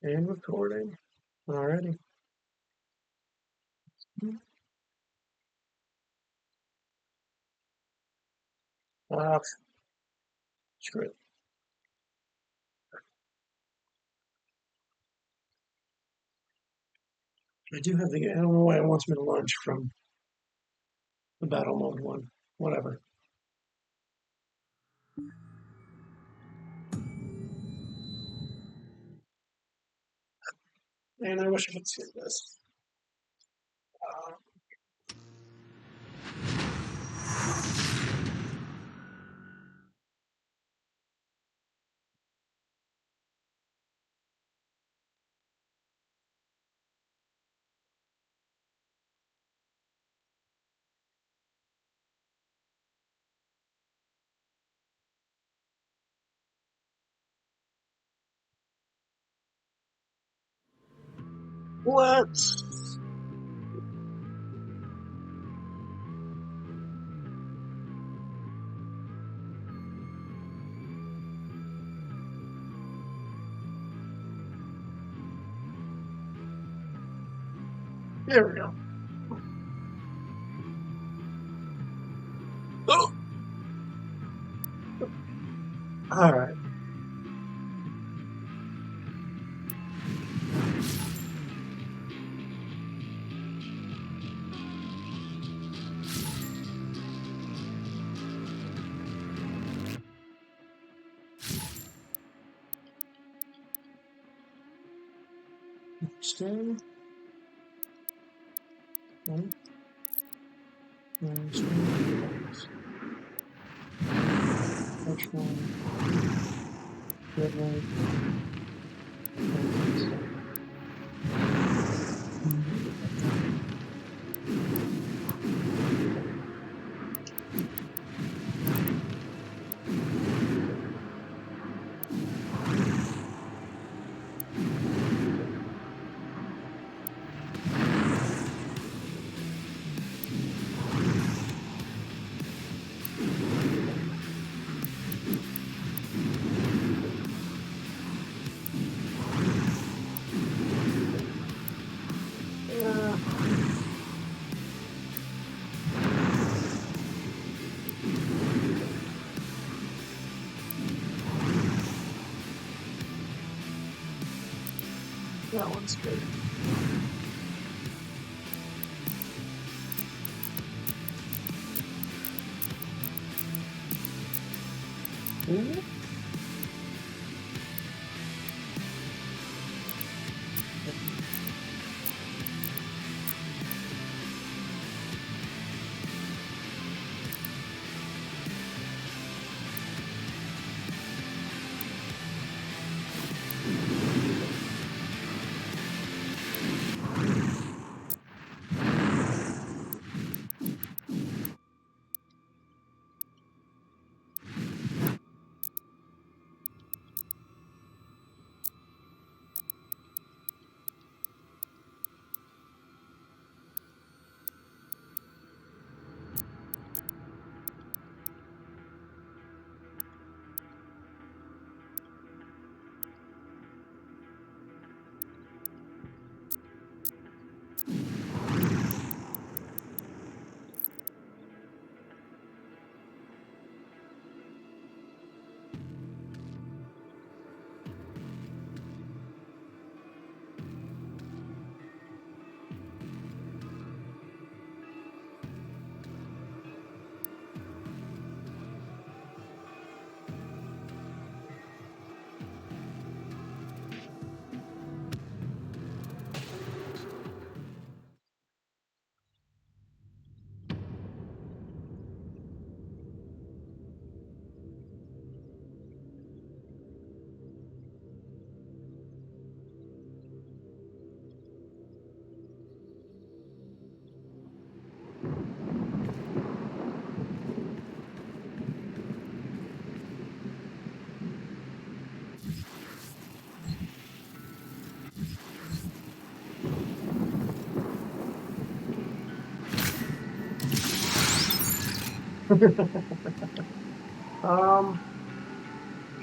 And recording. Alrighty. Ah, screw it. I do have the. I don't know why it wants me to launch from the battle mode one. Whatever. And I wish I could see this. What? There we go. Oh! Alright. Stay. One. And which one? Red light. That one's good. Ooh.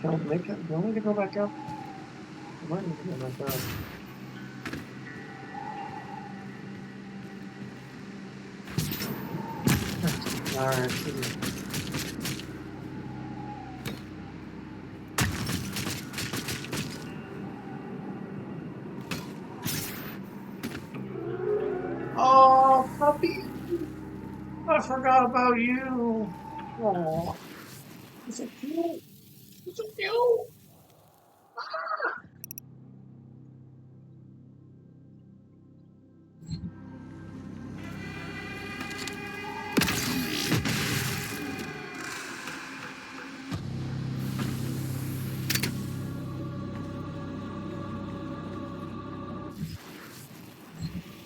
Can I make it? Do I need to go back up? Might need to get my phone. Alright. Oh, puppy! I forgot about you. Oh, it's so cute. It's so cute.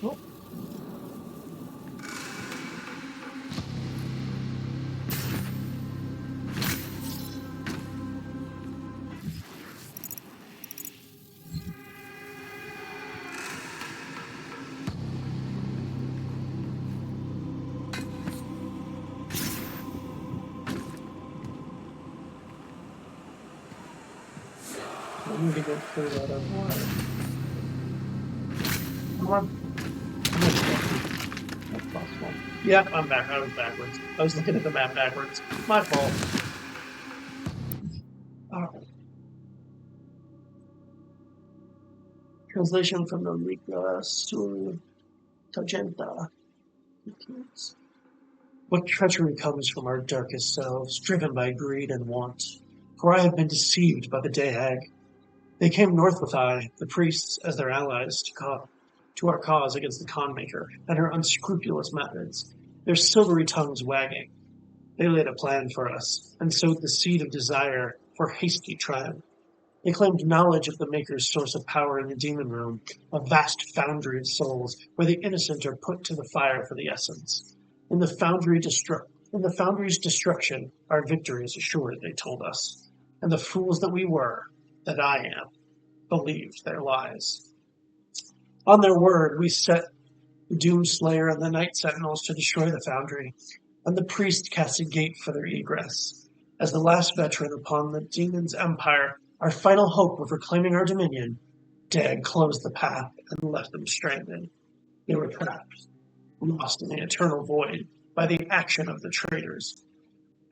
Oh, I need to go clear that up. Come on. That's possible. Yep, I'm back. I was backwards. I was looking at the map backwards. My fault. Alright. Translation from the Liga Tagenta. What treachery comes from our darkest selves, driven by greed and want? For I have been deceived by the Dahag. They came north with I, the priests, as their allies to our cause against the Khanmaker and her unscrupulous methods, their silvery tongues wagging. They laid a plan for us, and sowed the seed of desire for hasty triumph. They claimed knowledge of the Maker's source of power in the demon room, a vast foundry of souls, where the innocent are put to the fire for the essence. In the foundry's destruction, our victory is assured, they told us. And the fools that we were, that I am, believed their lies. On their word, we set the Doomslayer and the Night Sentinels to destroy the foundry, and the priest cast a gate for their egress. As the last veteran upon the demon's empire, our final hope of reclaiming our dominion, Dag closed the path and left them stranded. They were trapped, lost in the eternal void by the action of the traitors.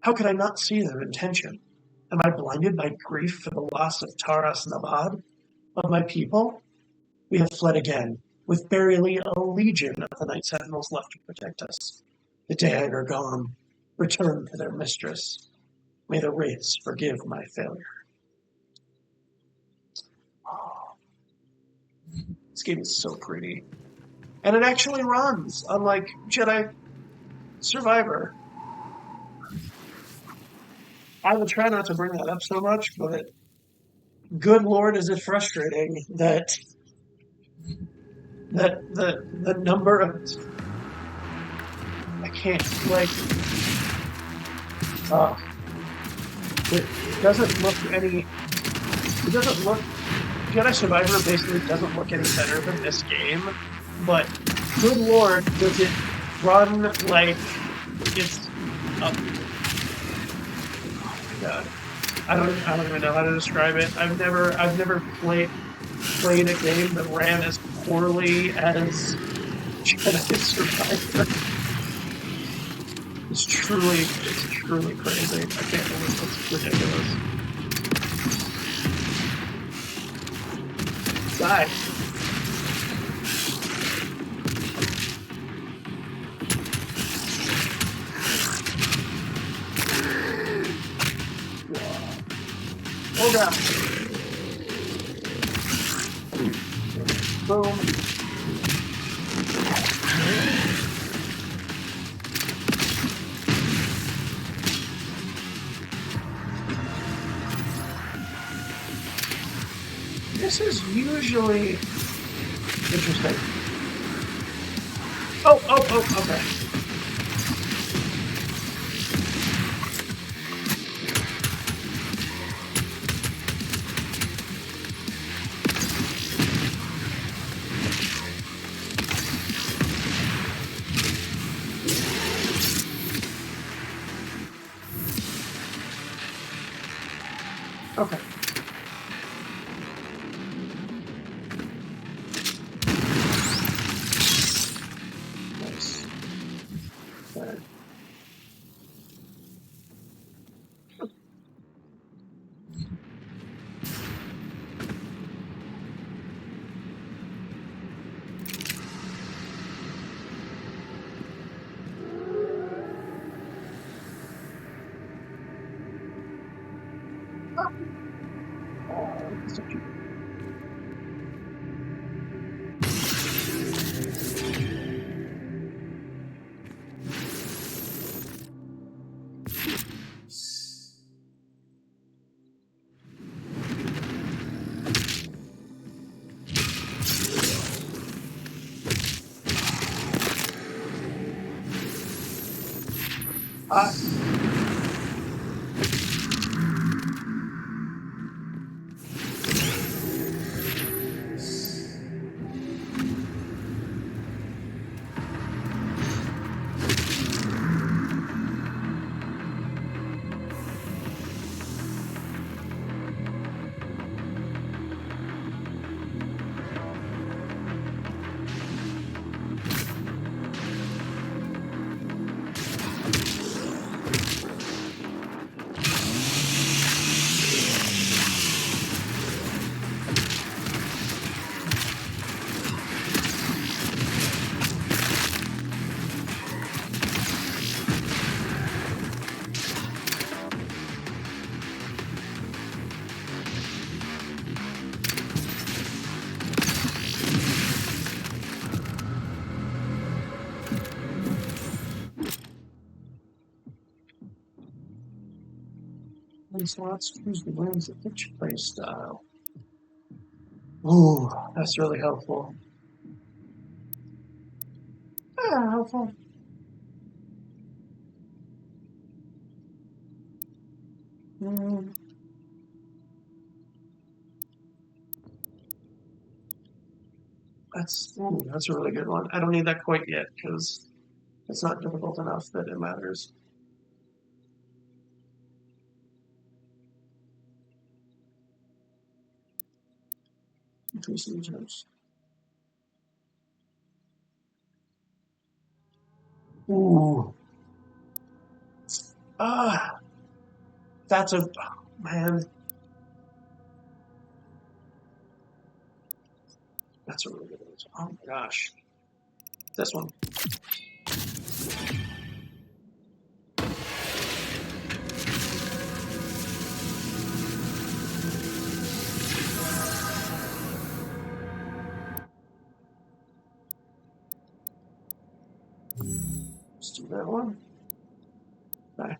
How could I not see their intention? Am I blinded by grief for the loss of Taras Nabad, of my people? We have fled again, with barely a legion of the Night Sentinels left to protect us. The Dahag are gone, returned to their mistress. May the wraiths forgive my failure. Oh, this game is so pretty. And it actually runs, unlike Jedi Survivor. I will try not to bring that up so much, but good lord is it frustrating that the number of I can't it doesn't look Jedi Survivor basically doesn't look any better than this game, but good lord does it run like it's up. Oh my god. I don't even know how to describe it. I've never played a game that ran as poorly as Jedi Survivor. It's truly crazy. I can't believe it's ridiculous. Die. Oh god. Boom. This is usually interesting. Oh, okay. Okay. Uh, slots choose the wins of each play style. Ooh, that's really helpful. Yeah, helpful. Mm. That's a really good one. I don't need that quite yet because it's not difficult enough that it matters. Increasing terms. Ooh. Ah, that's a man. That's a really good one. Oh my gosh. This one. Let's do that one. Bye.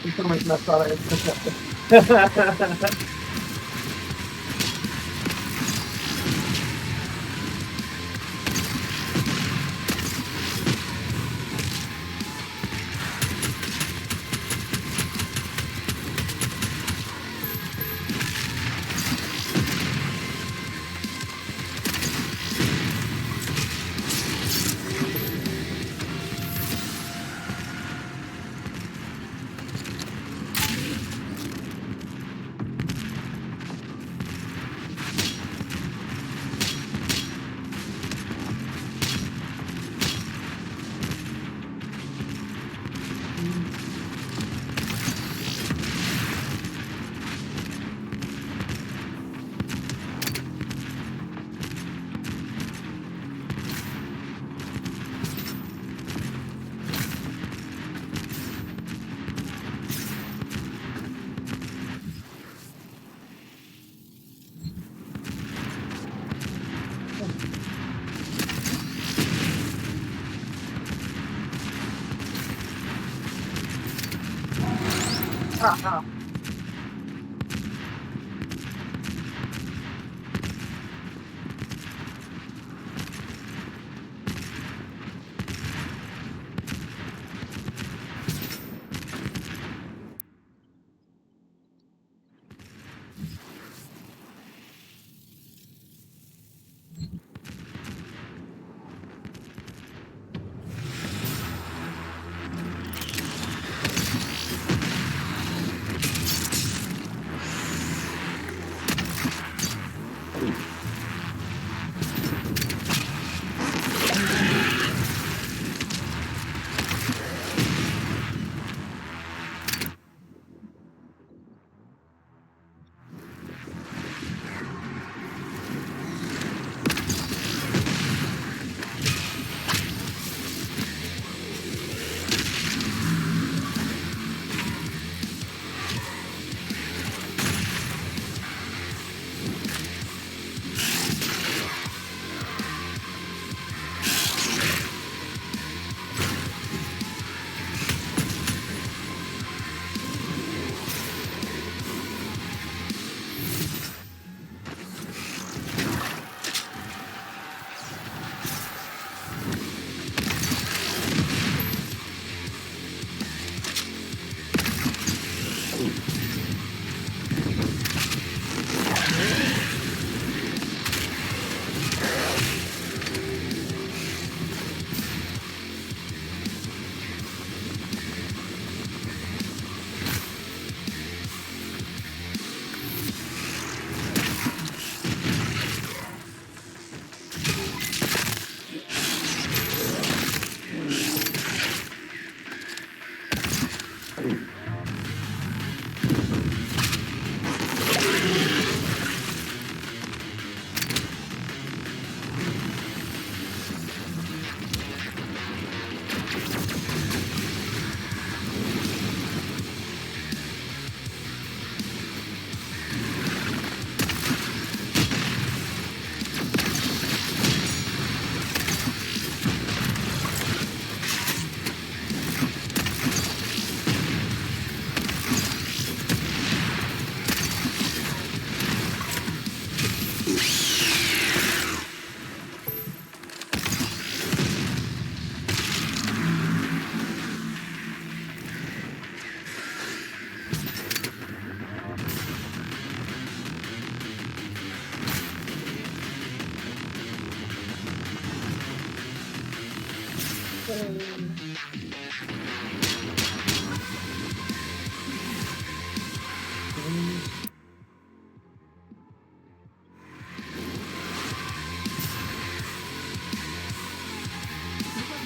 For some reason, I thought I had picked up the.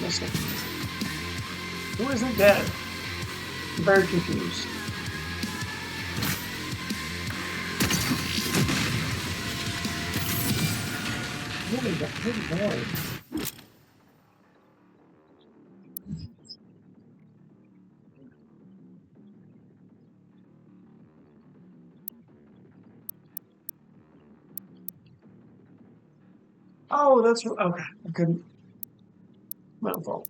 Listen. Who isn't dead? I'm very confused. Good Lord. Oh, that's okay. I couldn't. My fault.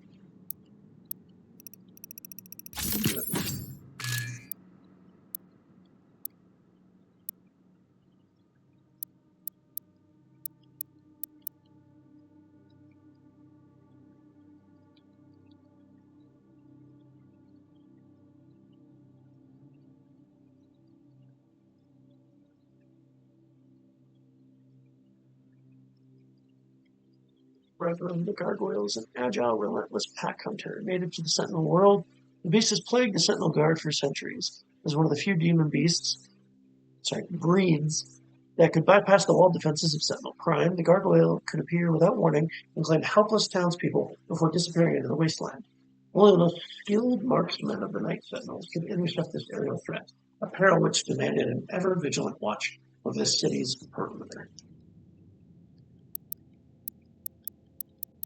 Brethren, the Gargoyle is an agile, relentless pack hunter native to the Sentinel world. The beast has plagued the Sentinel Guard for centuries. As one of the few demon breeds that could bypass the walled defenses of Sentinel crime, the Gargoyle could appear without warning and claim helpless townspeople before disappearing into the wasteland. Only the most skilled marksmen of the Night Sentinels could intercept this aerial threat, a peril which demanded an ever-vigilant watch of this city's perimeter.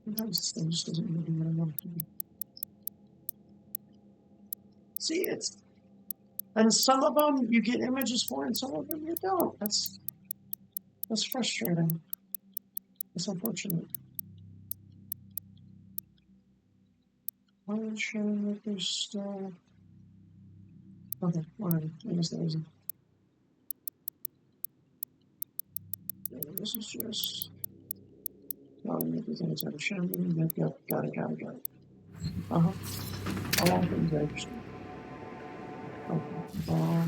Sometimes this thing just doesn't really do what I want it to do. See, and some of them you get images for, and some of them you don't. That's frustrating. It's unfortunate. I'm showing that there's still. Okay, whatever. I guess there isn't. Yeah, this is just. Telling me everything it's ever shown me. Got it. Uh-huh. All things interesting. Okay.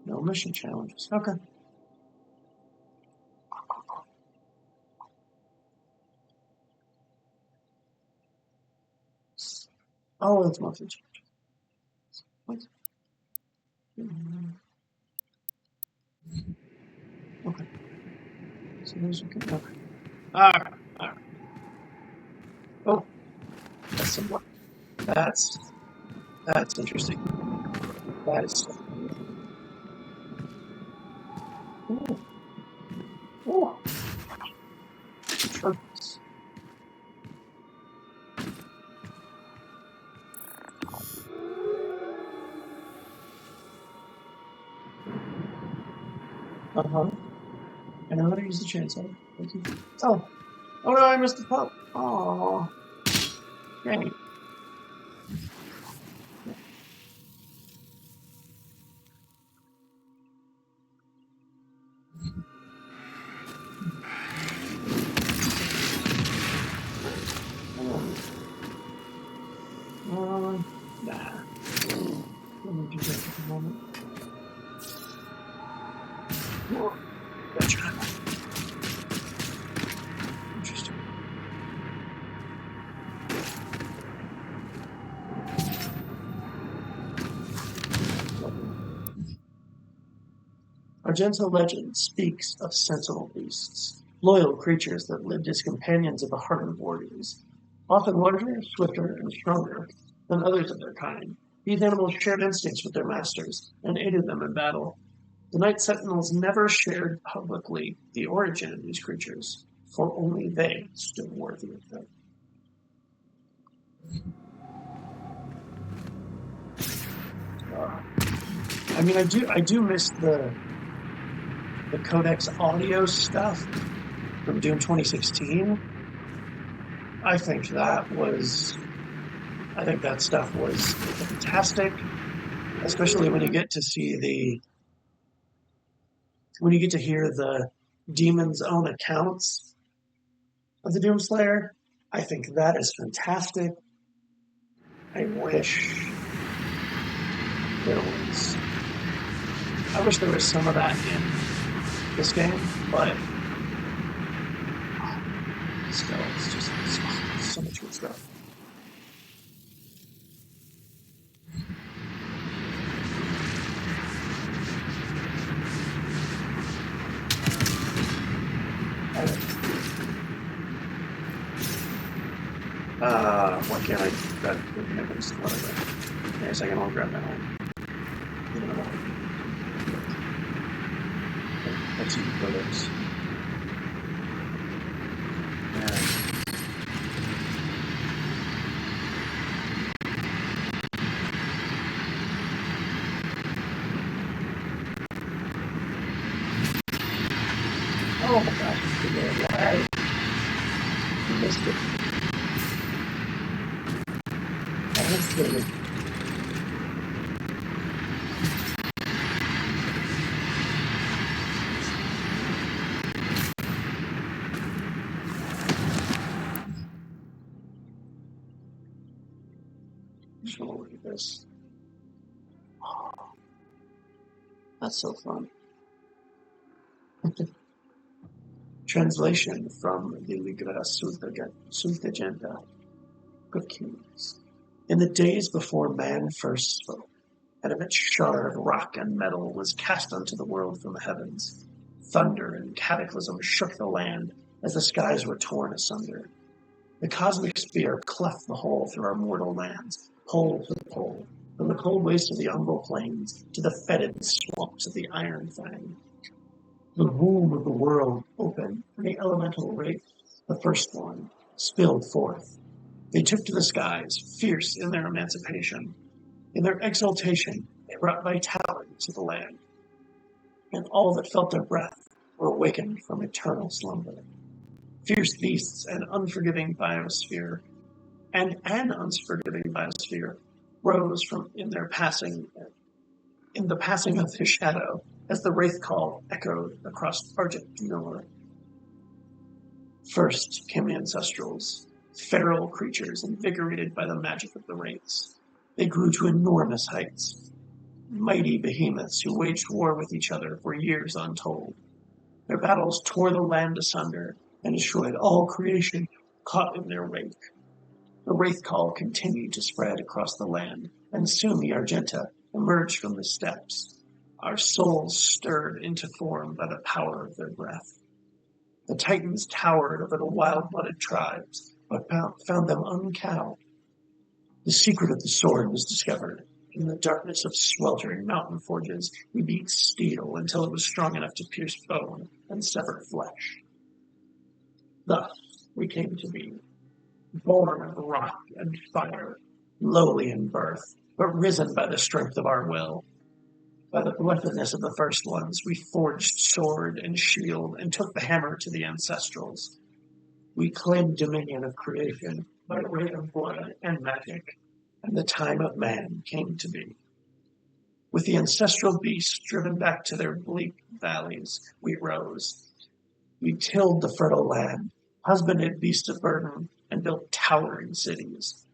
No mission challenges. Okay. Oh, it's monthly challenges. What? Okay. So those are good. Okay. Alright. Oh, that's some more. That's interesting. That is. Ooh. Ooh. Trophies. Uh-huh. I know how to use the chainsaw. Thank you. Oh no, I missed the pup. Oh, dang. Nah. Let me do that for a moment. Whoa. Gotcha. Interesting. Argento legend speaks of sentinel beasts, loyal creatures that lived as companions of the hardened warriors, often larger, swifter, and stronger than others of their kind. These animals shared instincts with their masters and aided them in battle. The Night Sentinels never shared publicly the origin of these creatures, for only they stood worthy of them. I mean, I do miss the Codex audio stuff from Doom 2016. I think that stuff was fantastic, especially when you get to hear the demon's own accounts of the Doomslayer. I think that is fantastic. I wish there was some of that in this game, but spell. It's just so much good stuff. Why can't I grab the memories? Whatever. Yes, I can all grab that one. Let's see the photos. Yeah. Oh my gosh, I missed it. I missed it. Just want to look at this. That's so fun. Translation from the Ligra Sultagenta, Book of Kings. In the days before man first spoke, an immense shard of rock and metal was cast unto the world from the heavens. Thunder and cataclysm shook the land as the skies were torn asunder. The cosmic spear cleft the hole through our mortal lands, pole to pole, from the cold wastes of the umbral plains to the fetid swamps of the Iron Fang. The womb of the world opened, and the elemental race, the firstborn, spilled forth. They took to the skies, fierce in their emancipation. In their exaltation, they brought vitality to the land, and all that felt their breath were awakened from eternal slumber. Fierce beasts and unforgiving biosphere, and an unforgiving biosphere, rose from in the passing of his shadow, as the wraith call echoed across Argent Nor. First came the ancestrals, feral creatures invigorated by the magic of the wraiths. They grew to enormous heights, mighty behemoths who waged war with each other for years untold. Their battles tore the land asunder and destroyed all creation caught in their wake. The wraith call continued to spread across the land, and soon the Argenta emerged from the steppes, our souls stirred into form by the power of their breath. The Titans towered over the wild-blooded tribes, but found them uncowed. The secret of the sword was discovered. In the darkness of sweltering mountain forges, we beat steel until it was strong enough to pierce bone and sever flesh. Thus we came to be, born of rock and fire, lowly in birth, but risen by the strength of our will. By the blessedness of the first ones, we forged sword and shield and took the hammer to the ancestrals. We claimed dominion of creation by way of blood and magic, and the time of man came to be. With the ancestral beasts driven back to their bleak valleys, we rose. We tilled the fertile land, husbanded beasts of burden, and built towering cities.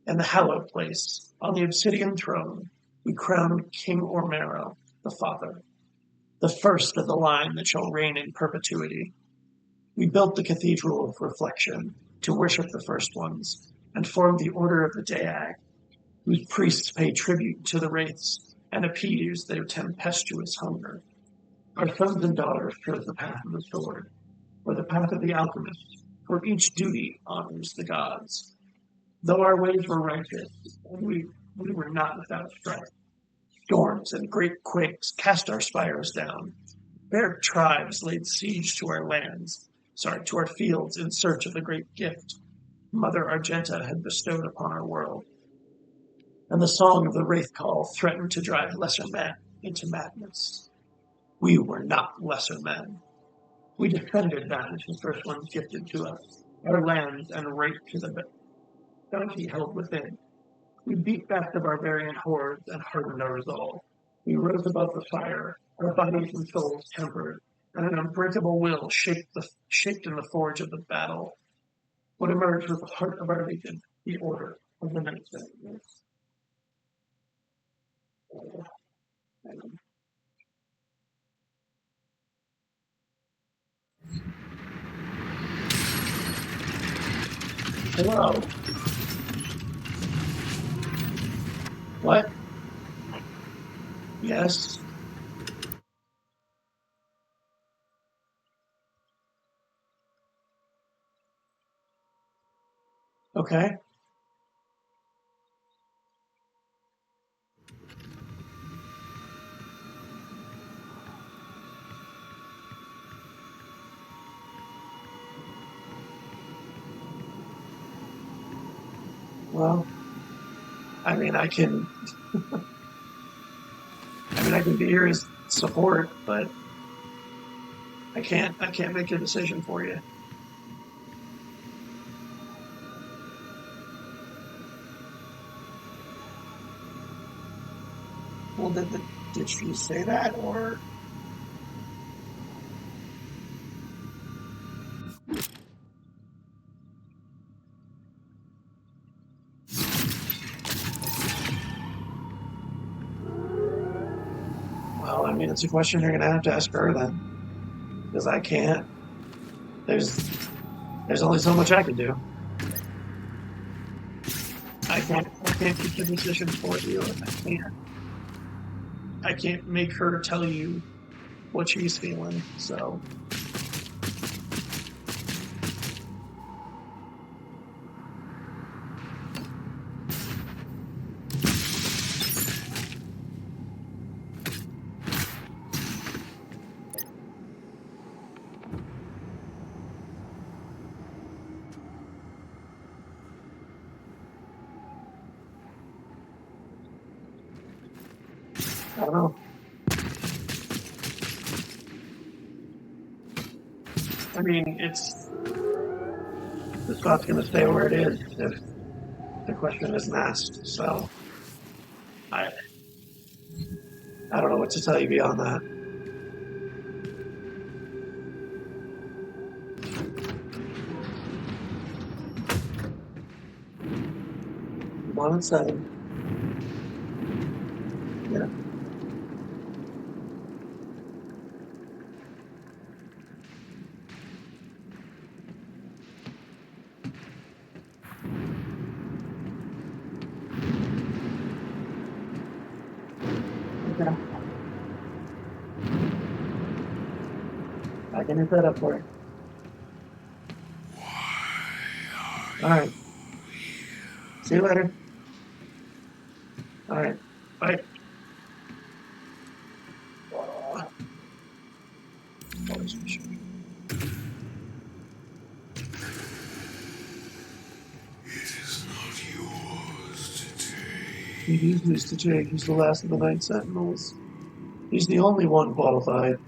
In the hallowed place, on the obsidian throne, we crowned King Ormero, the Father, the first of the line that shall reign in perpetuity. We built the Cathedral of Reflection to worship the first ones, and formed the Order of the Deag, whose priests pay tribute to the wraiths and appease their tempestuous hunger. Our sons and daughters chose the path of the sword, or the path of the alchemist, for each duty honors the gods. Though our ways were righteous, and we were not without strife. Storms and great quakes cast our spires down. Fair tribes laid siege to our to our fields in search of the great gift Mother Argenta had bestowed upon our world. And the song of the wraith call threatened to drive lesser men into madness. We were not lesser men. We defended that which the first ones gifted to us, our lands and right to the bounty held within. We beat back the barbarian hordes and hardened our resolve. We rose above the fire, our bodies and souls tempered, and an unbreakable will shaped in the forge of the battle. What emerged was the heart of our legion, the Order of the Night Sentinels. Hello. What? Yes. Okay. Well, I mean, I can. I mean, I can be here as support, but I can't. I can't make a decision for you. Well, did she say that, or well, I mean, it's a question you're gonna have to ask her then, because I can't. There's there's only so much I can do. I can't make the decision for you. I can't make her tell you what she's feeling. So I don't know. I mean, it's the spot's gonna stay where it is if the question isn't asked. So I I don't know what to tell you beyond that. 1 and 7. Yeah. Okay. I can hit that up for you. All right. See you later. All right. Bye. It is not yours to take. He is Mr. Jake. He's the last of the Night Sentinels. He's the only one qualified.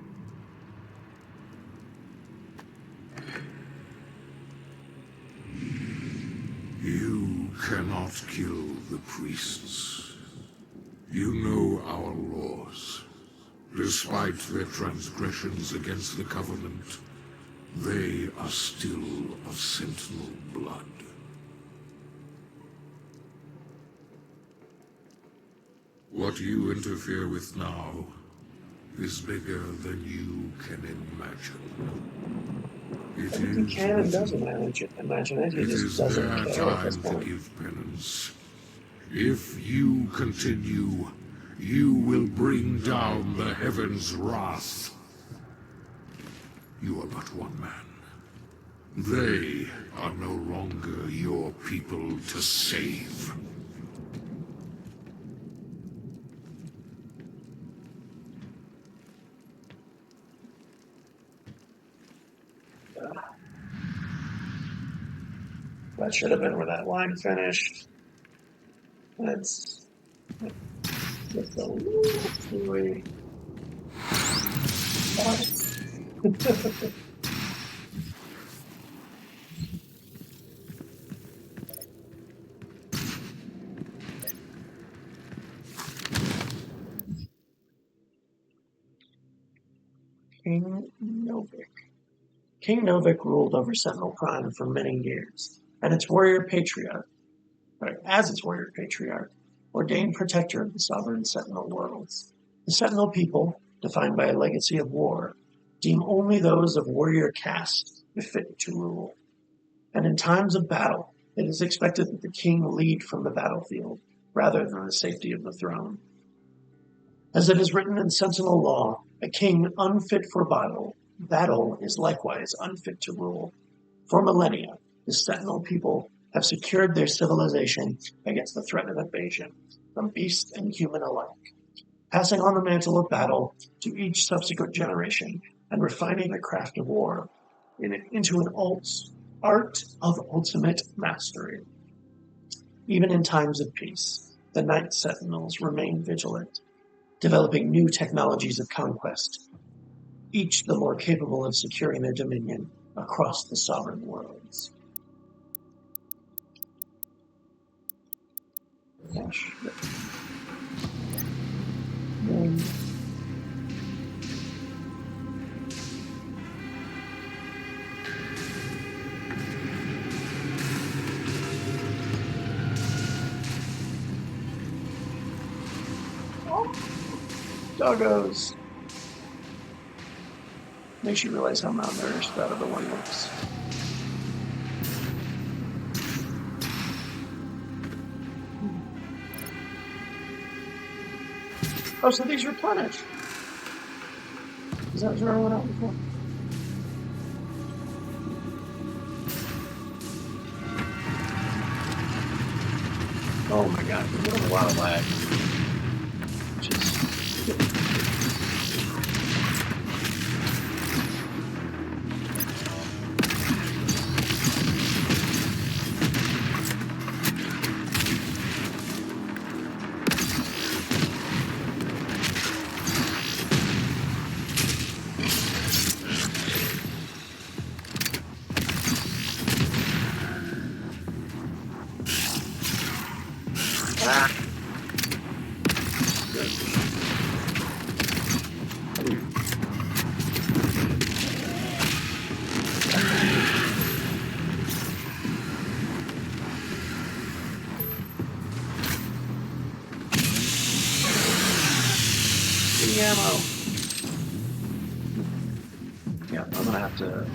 You cannot kill the priests. You know our laws. Despite their transgressions against the Covenant, they are still of Sentinel blood. What you interfere with now is bigger than you can imagine. It I think he is can and does written. imagine it. He It just is doesn't their care at this time to point. give penance. If you continue, you will bring down the heavens' wrath. You are but one man. They are no longer your people to save. That should have been where that line finished. That's just a little screwy. King Novik. King Novik ruled over Sentinel Prime for many years, and its warrior patriarch, as its warrior patriarch, ordained protector of the sovereign Sentinel worlds. The Sentinel people, defined by a legacy of war, deem only those of warrior caste befit to rule. And in times of battle, It is expected that the king lead from the battlefield rather than the safety of the throne. As it is written in Sentinel law, a king unfit for battle is likewise unfit to rule. For millennia, the Sentinel people have secured their civilization against the threat of invasion from beast and human alike, passing on the mantle of battle to each subsequent generation and refining the craft of war into an art of ultimate mastery. Even in times of peace, the Night Sentinels remain vigilant, developing new technologies of conquest, each the more capable of securing their dominion across the sovereign worlds. Gosh. Doggos. Makes you realize how malnourished that other one looks. Oh, so these replenish. Is that where I went out before? Oh my god, we're doing a lot of lag. Ammo. Yeah, I'm gonna have to.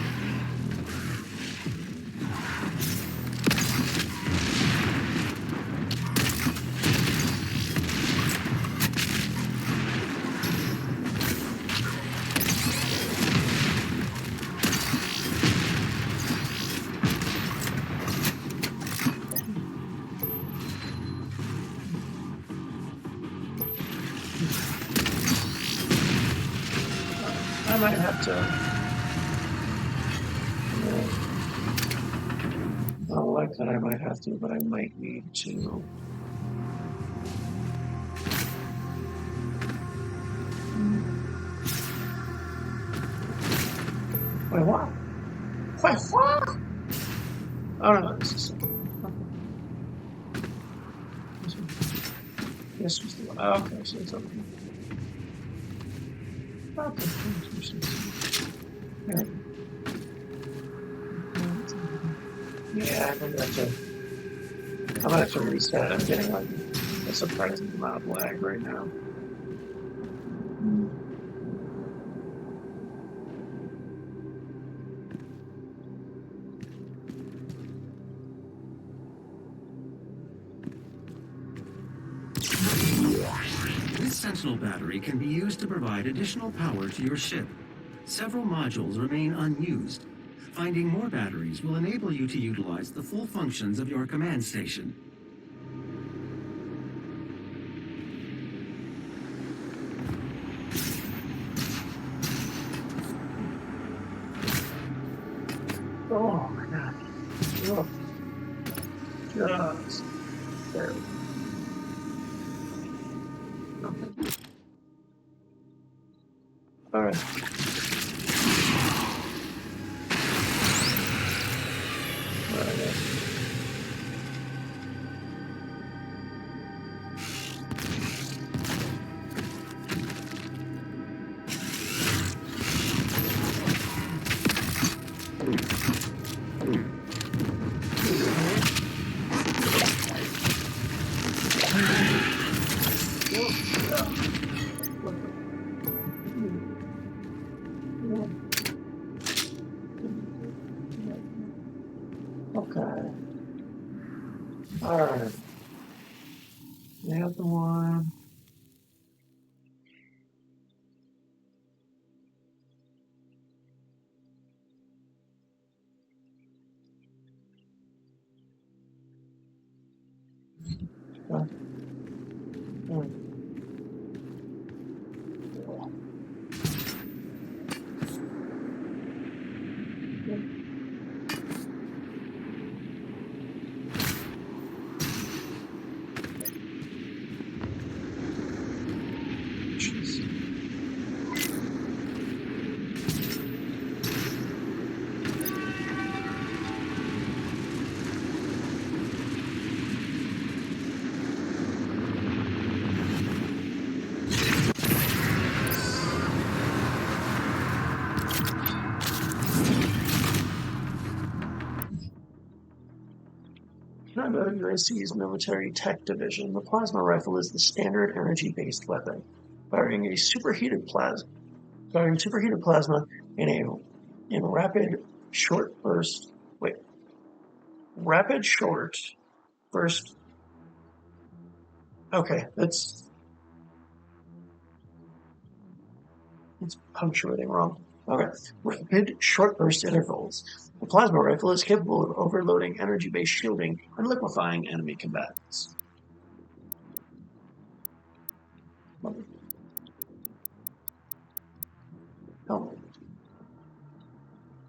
I might have to. I don't like that I might have to, but I might need to. Wait, what? Wait, what? Oh no, this is. This was the one. Oh, okay, so it's over here. Okay. Yeah, I'm gonna have to reset. I'm getting like a surprising amount of lag right now. This Sentinel battery can be used to provide additional power to your ship. Several modules remain unused. Finding more batteries will enable you to utilize the full functions of your command station. Oh my god. Oh. Just there. Okay. All right. Okay. Alright. The other one. Under UAC's military tech division, the plasma rifle is the standard energy-based weapon, firing superheated plasma in rapid short burst okay, it's punctuating wrong. Okay, rapid short burst intervals. The plasma rifle is capable of overloading energy-based shielding and liquefying enemy combatants.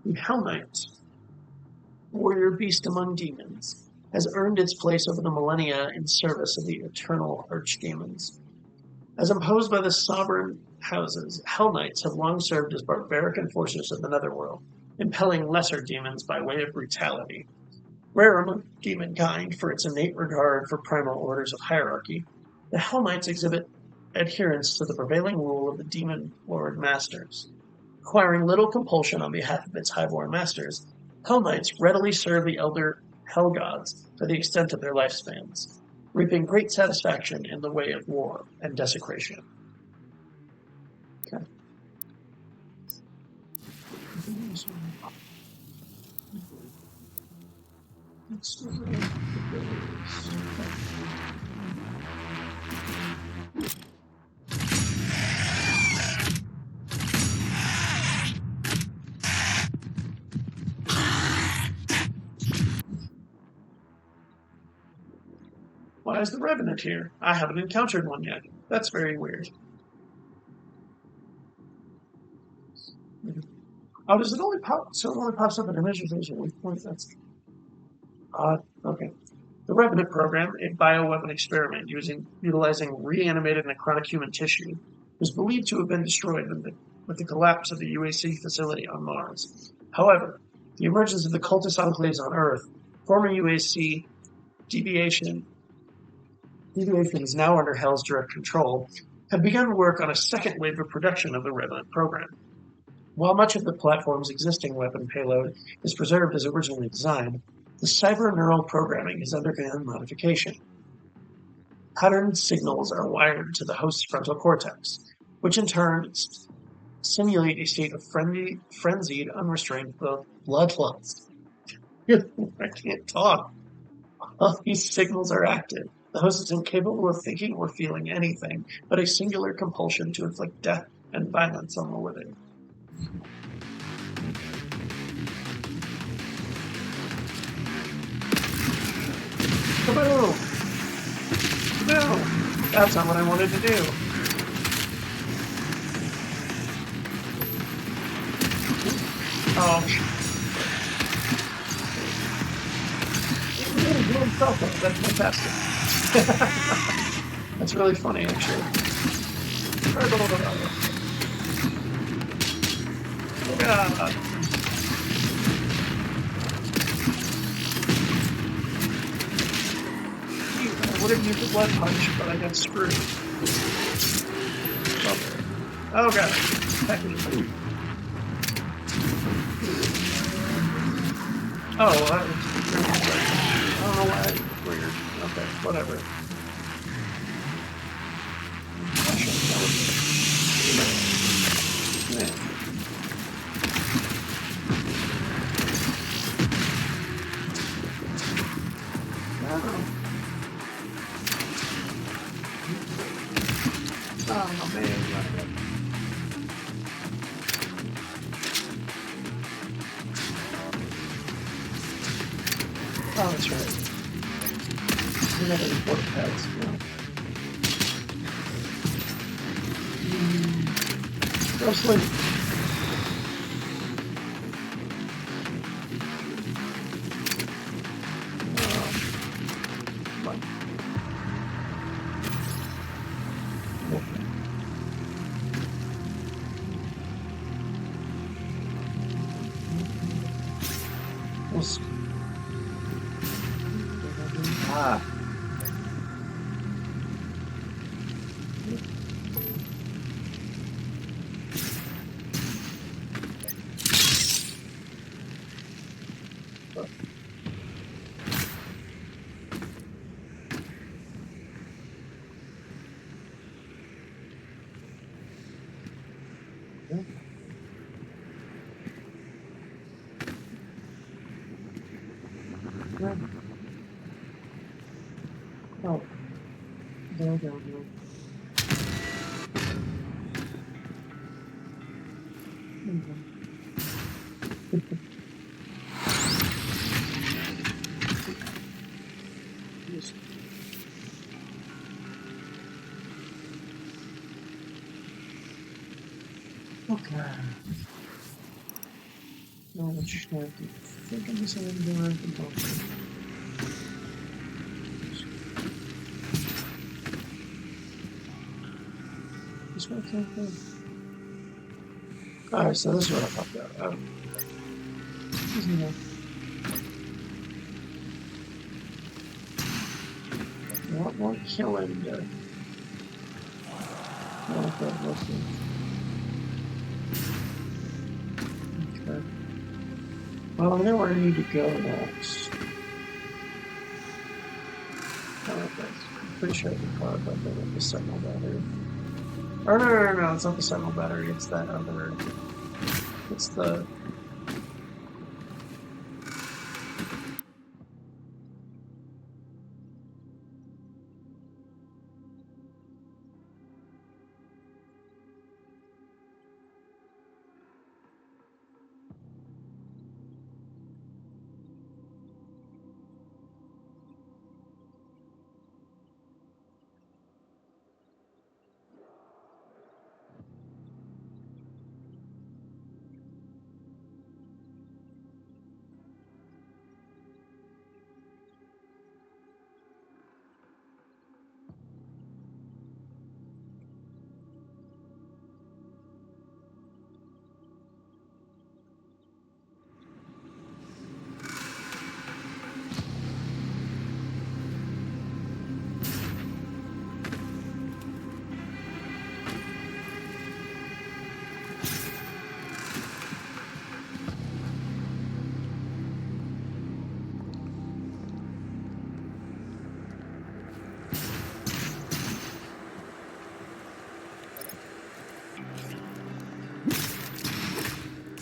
The Hell Knight, warrior beast among demons, has earned its place over the millennia in service of the eternal archdemons. As imposed by the sovereign houses, Hell Knights have long served as barbaric enforcers of the Netherworld, impelling lesser demons by way of brutality. Rare among demonkind for its innate regard for primal orders of hierarchy, the Hell Knights exhibit adherence to the prevailing rule of the Demon Lord Masters. Requiring little compulsion on behalf of its highborn masters, Hell Knights readily serve the elder Hell Gods to the extent of their lifespans, reaping great satisfaction in the way of war and desecration. Okay. Why is the Revenant here? I haven't encountered one yet. That's very weird. Oh, does it only pop? So it only pops up in images at weak points? That's odd. Okay. The Revenant program, a bioweapon experiment utilizing reanimated necrotic human tissue, was believed to have been destroyed with the collapse of the UAC facility on Mars. However, the emergence of the cultist enclaves on Earth, former UAC deviations now under Hell's direct control, have begun work on a second wave of production of the Revenant program. While much of the platform's existing weapon payload is preserved as originally designed, the cyberneural programming has undergone modification. Patterned signals are wired to the host's frontal cortex, which in turn simulate a state of frenzied, unrestrained bloodlust. I can't talk. All these signals are active. The host is incapable of thinking or feeling anything but a singular compulsion to inflict death and violence on the living. Kaboom! Kaboom! That's not what I wanted to do. Oh. That's fantastic. That's really funny, actually. Oh, God. I would have used a blood punch, but I got screwed. Oh, God. Oh, that was... I don't know why it's weird. Okay, whatever. Yeah. Oh man. Oh, that's right. We have any water pads. Go sleep. Ah. Oh, there. Okay. No, I'm just going to think of this and do it. This one can't go. Alright, so this is what I talked about. What more killing there? Okay. Well, I know where I need to go next. I'm pretty sure I can call it the Sentinel battery. Or no, it's not the Sentinel battery, it's that other. It's the.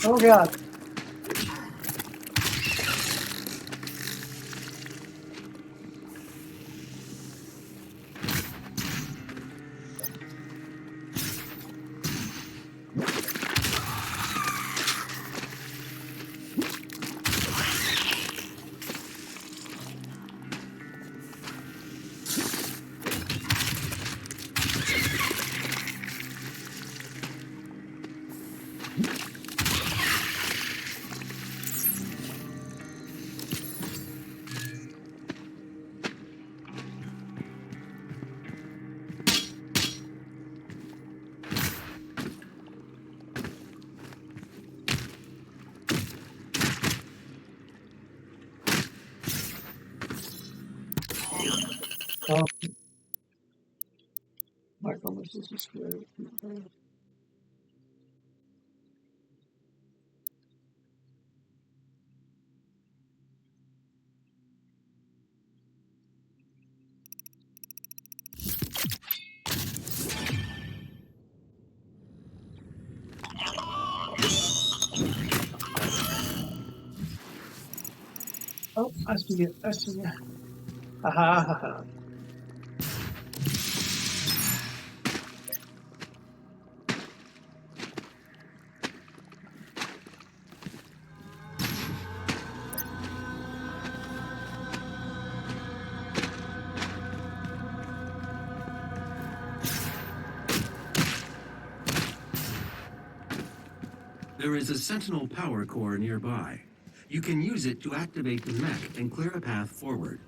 Oh god. Oh. My promise is scary. Oh, I see it. I see it. Aha. There is a Sentinel power core nearby. You can use it to activate the mech and clear a path forward.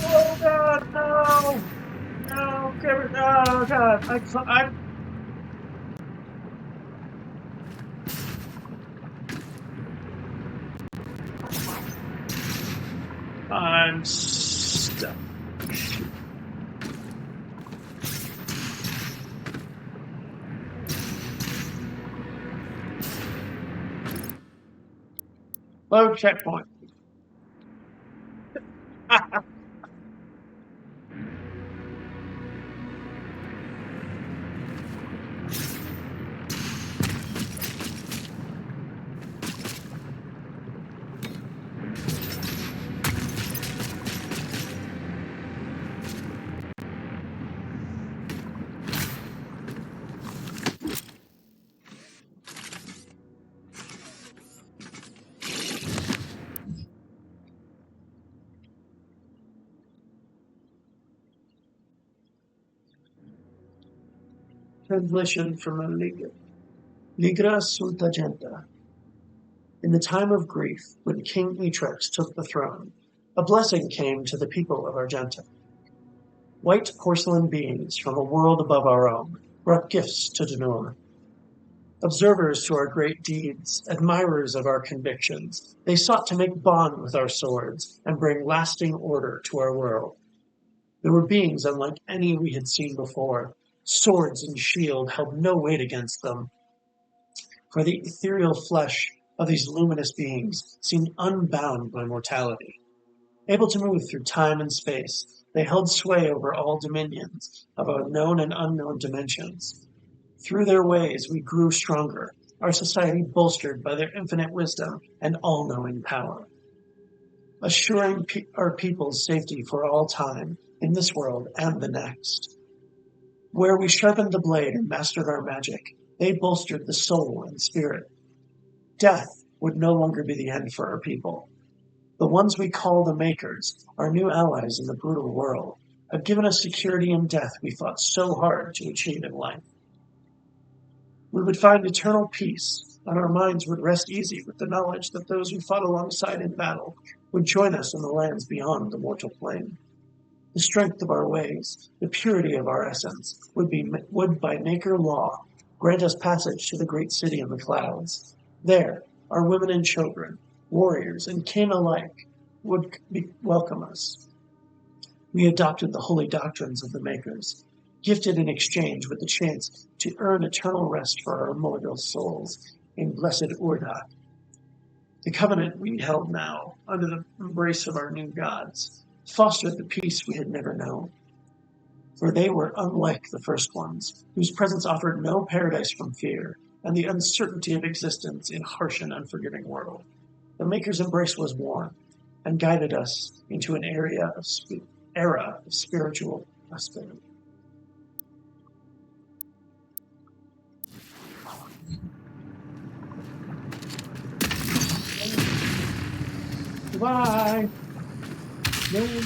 Oh God, no! No, Kevin, oh God, I'm stuck. Low checkpoint. Translation from a Ligra Sultagenta. In the time of grief, when King Etrex took the throne, a blessing came to the people of Argenta. White porcelain beings from a world above our own brought gifts to Denor. Observers to our great deeds, admirers of our convictions, they sought to make bond with our swords and bring lasting order to our world. There were beings unlike any we had seen before. Swords and shield held no weight against them, for the ethereal flesh of these luminous beings seemed unbound by mortality. Able to move through time and space, they held sway over all dominions of our known and unknown dimensions. Through their ways we grew stronger, our society bolstered by their infinite wisdom and all-knowing power, assuring our people's safety for all time in this world and the next. Where we sharpened the blade and mastered our magic, they bolstered the soul and spirit. Death would no longer be the end for our people. The ones we call the Makers, our new allies in the brutal world, have given us security in death we fought so hard to achieve in life. We would find eternal peace, and our minds would rest easy with the knowledge that those we fought alongside in battle would join us in the lands beyond the mortal plane. The strength of our ways, the purity of our essence, would by Maker law grant us passage to the great city in the clouds. There, our women and children, warriors and kin alike, would welcome us. We adopted the holy doctrines of the Makers, gifted in exchange with the chance to earn eternal rest for our immortal souls in blessed Urda. The covenant we held now, under the embrace of our new gods, fostered the peace we had never known. For they were unlike the first ones, whose presence offered no paradise from fear and the uncertainty of existence in harsh and unforgiving world. The Maker's embrace was warm and guided us into an era of spiritual prosperity. Goodbye. Boom.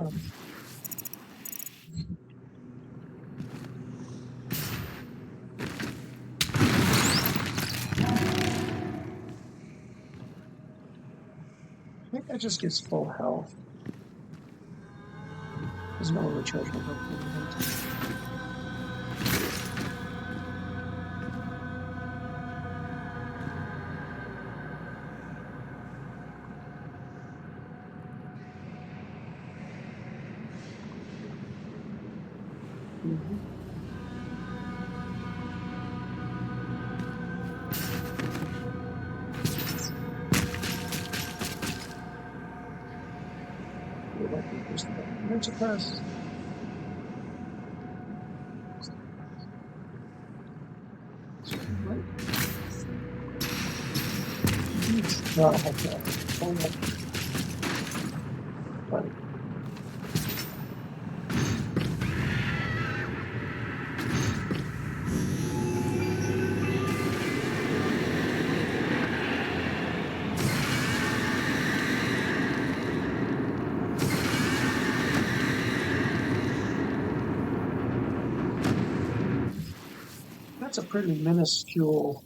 I think that just gives full health. There's no recharge my health. Mental class. No, okay. But that's a pretty minuscule.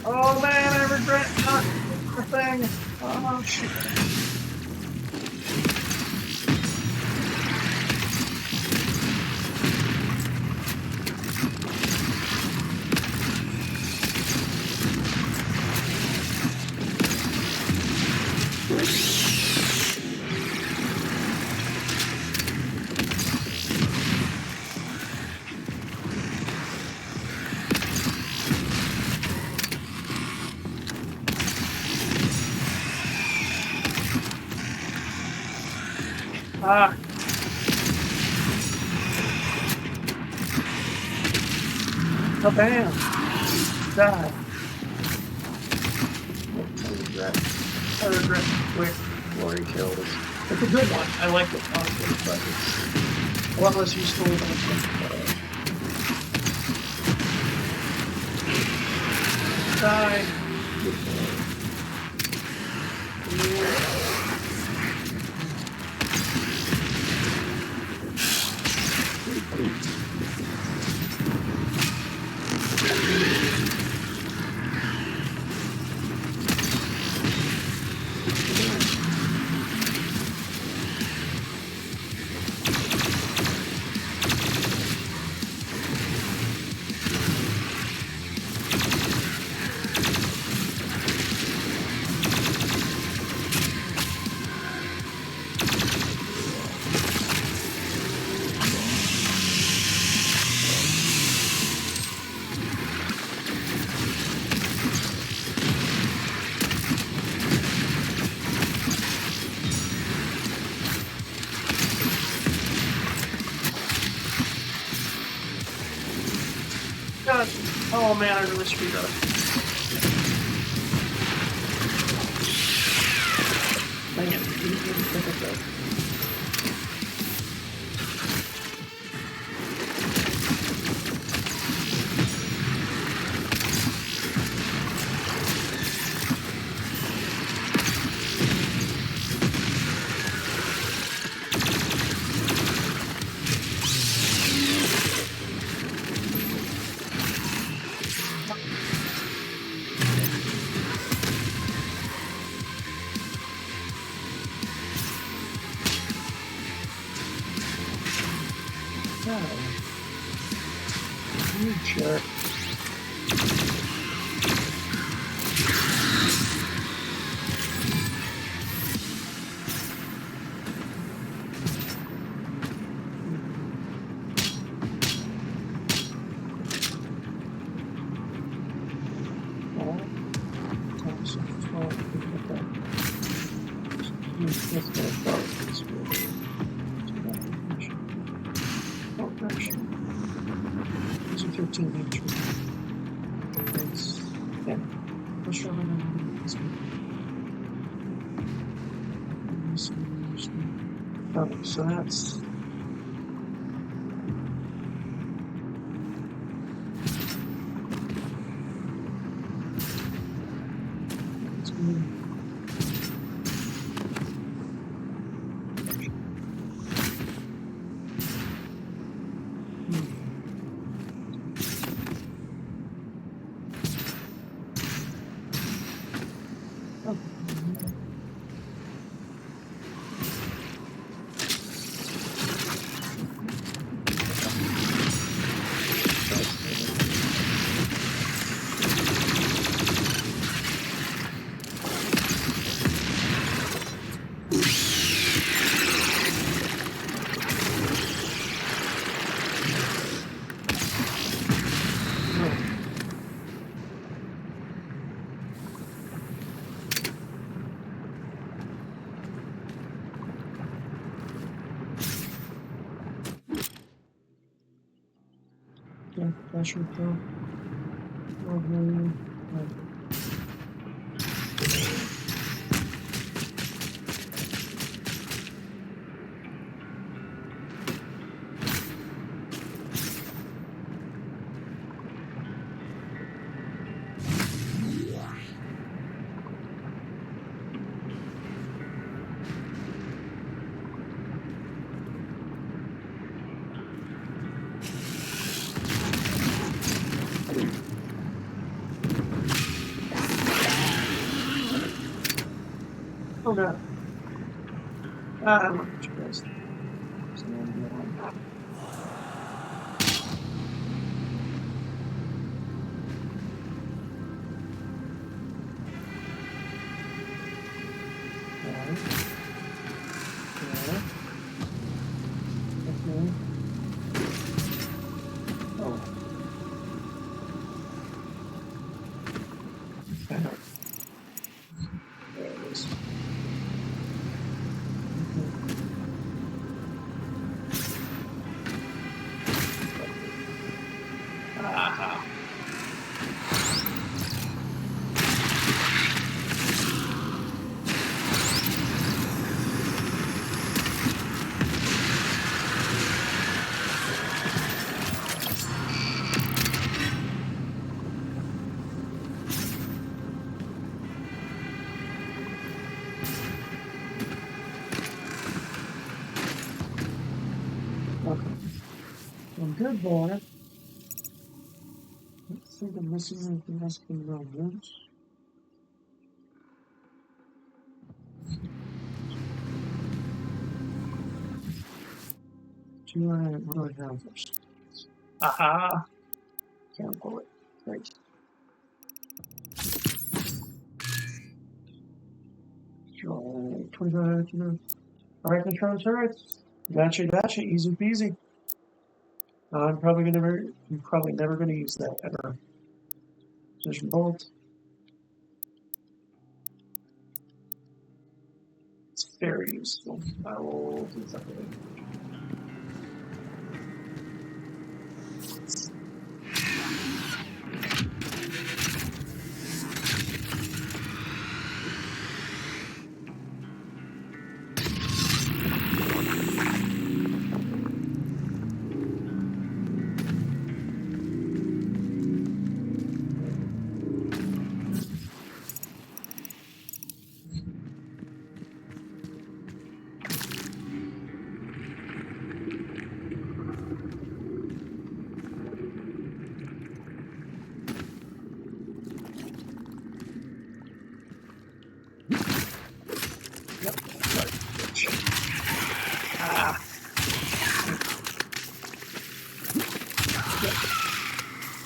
Oh man, I regret not the thing. Oh shit. Ah. Oh, bam. Die. I regret quick glory kills. It's a good one. I like it, honestly, but it's a lot less useful than die. God. Oh man, I really screwed up. Dang it. Didn't even pick it up. You jerk. sure we're gonna do this. Okay, so that's yeah, pressure pro. Oh no. I'm not surprised. There it is. Aha. Okay. I'm good, boy. I don't think I'm missing anything else from the once. What do I have first? Aha! Can't pull it. Great. Sure. 25. Alright, control turrets. Gotcha. Easy peasy. I'm probably never gonna use that ever. Precision bolt. It's very useful. I will do something.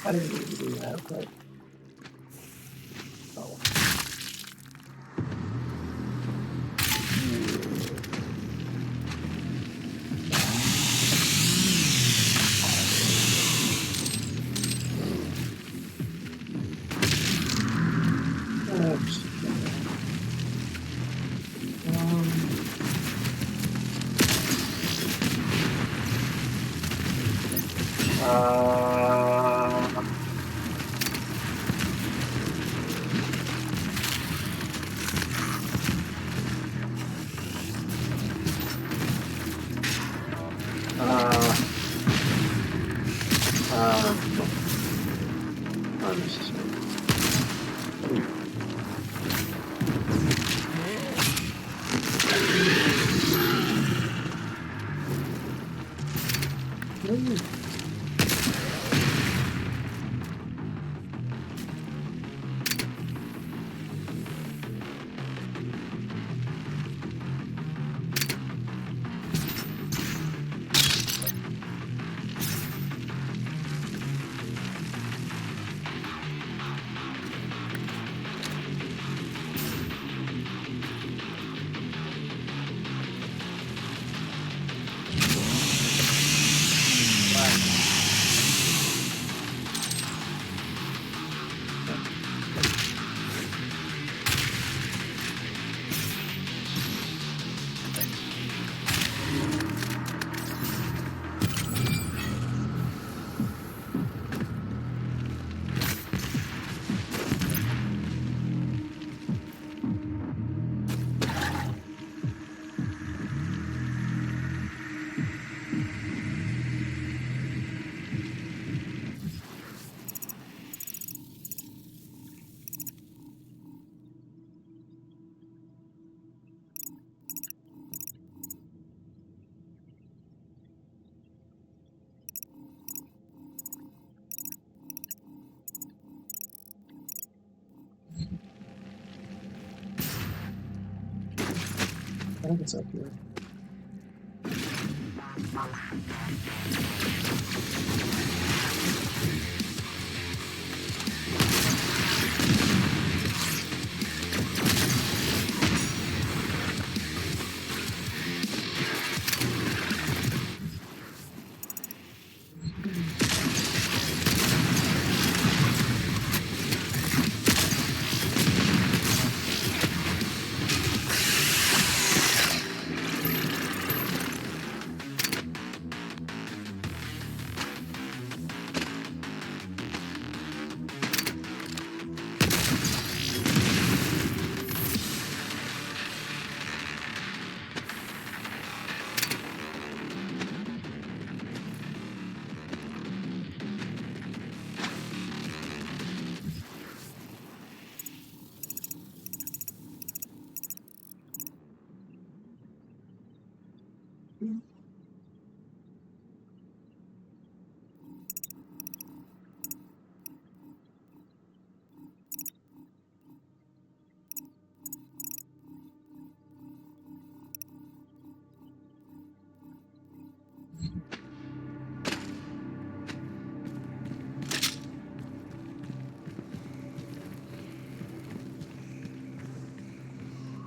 I didn't need to do that, but oh. Oops. Unnecessary. I think it's up here.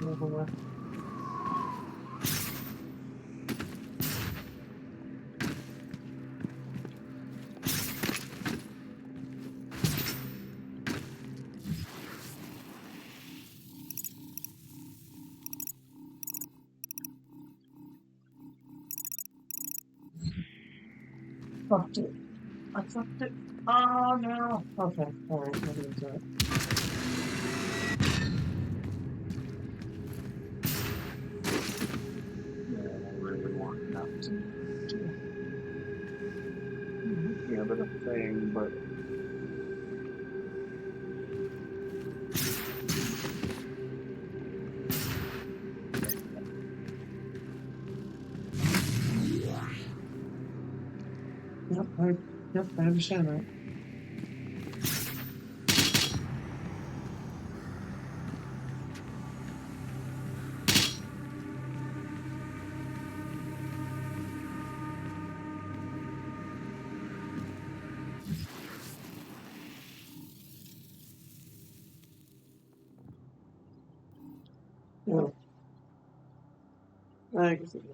Over. Fucked it. I fucked it. Oh no. Okay. Alright, I'll do that. Yeah, I really want that to do. Yeah, but a thing, but yep, I understand that. Yeah. I can see that.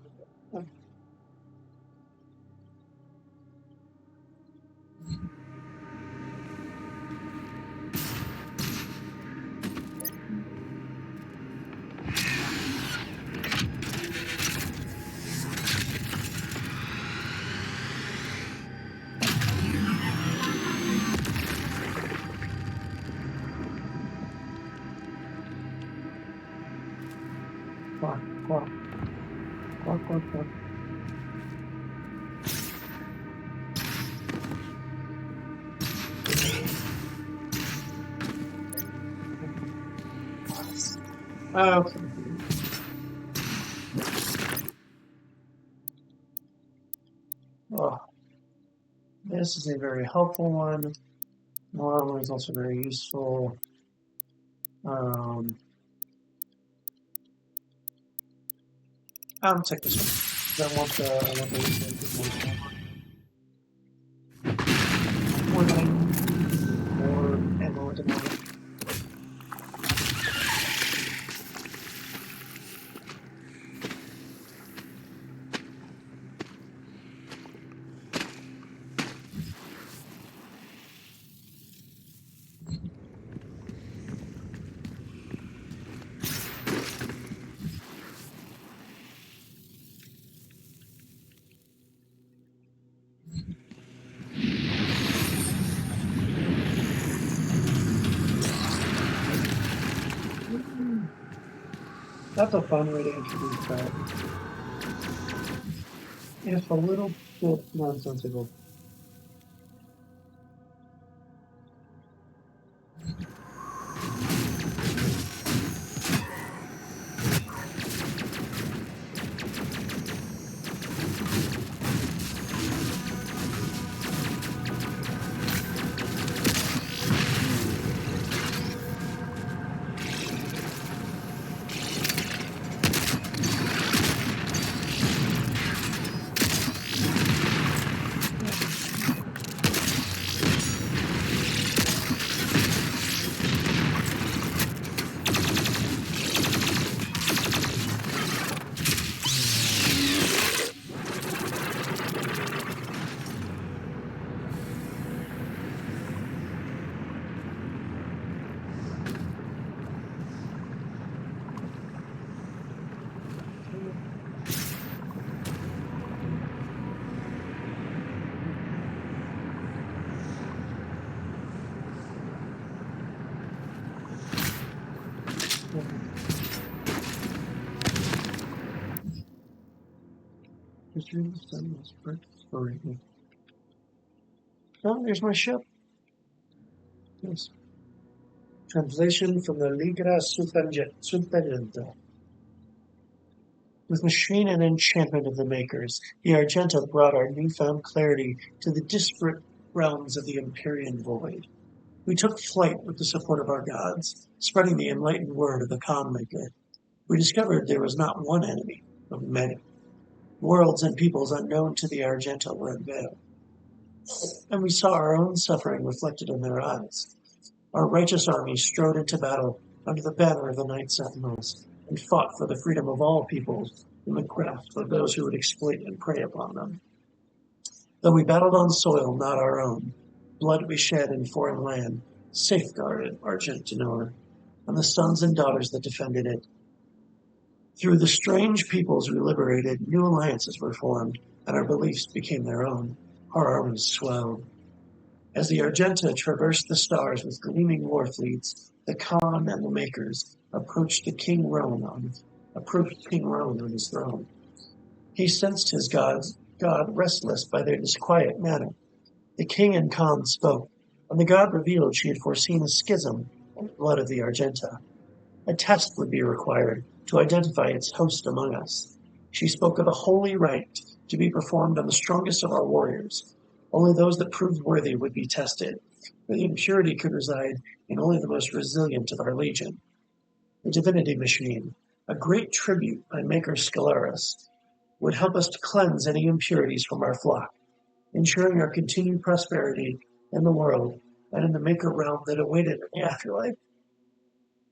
Quack, quack, quack, quack, quack. Okay. Oh, this is a very helpful one. One is also very useful. I'll take this one. I want the more ammo at the moment. That's a fun way to introduce that. It's a little bit nonsensical. Oh, there's my ship. Yes. Translation from the Ligra Supergenta. With machine and enchantment of the makers, the Argenta brought our newfound clarity to the disparate realms of the Empyrean void. We took flight with the support of our gods, spreading the enlightened word of the Khan Maker. We discovered there was not one enemy, but many. Worlds and peoples unknown to the Argenta were unveiled. And we saw our own suffering reflected in their eyes. Our righteous army strode into battle under the banner of the Night Sentinels and fought for the freedom of all peoples from the grasp of those who would exploit and prey upon them. Though we battled on soil not our own, blood we shed in foreign land safeguarded Argentinor and the sons and daughters that defended it. Through the strange peoples we liberated, new alliances were formed, and our beliefs became their own. Our armies swelled. As the Argenta traversed the stars with gleaming war fleets, the Khan and the Makers approached King Roan on his throne. He sensed his God restless by their disquiet manner. The king and Khan spoke, and the god revealed she had foreseen a schism in the blood of the Argenta. A test would be required to identify its host among us. She spoke of a holy rite to be performed on the strongest of our warriors. Only those that proved worthy would be tested, for the impurity could reside in only the most resilient of our legion. The divinity machine, a great tribute by Maker Scalaris, would help us to cleanse any impurities from our flock, ensuring our continued prosperity in the world and in the Maker realm that awaited in the afterlife.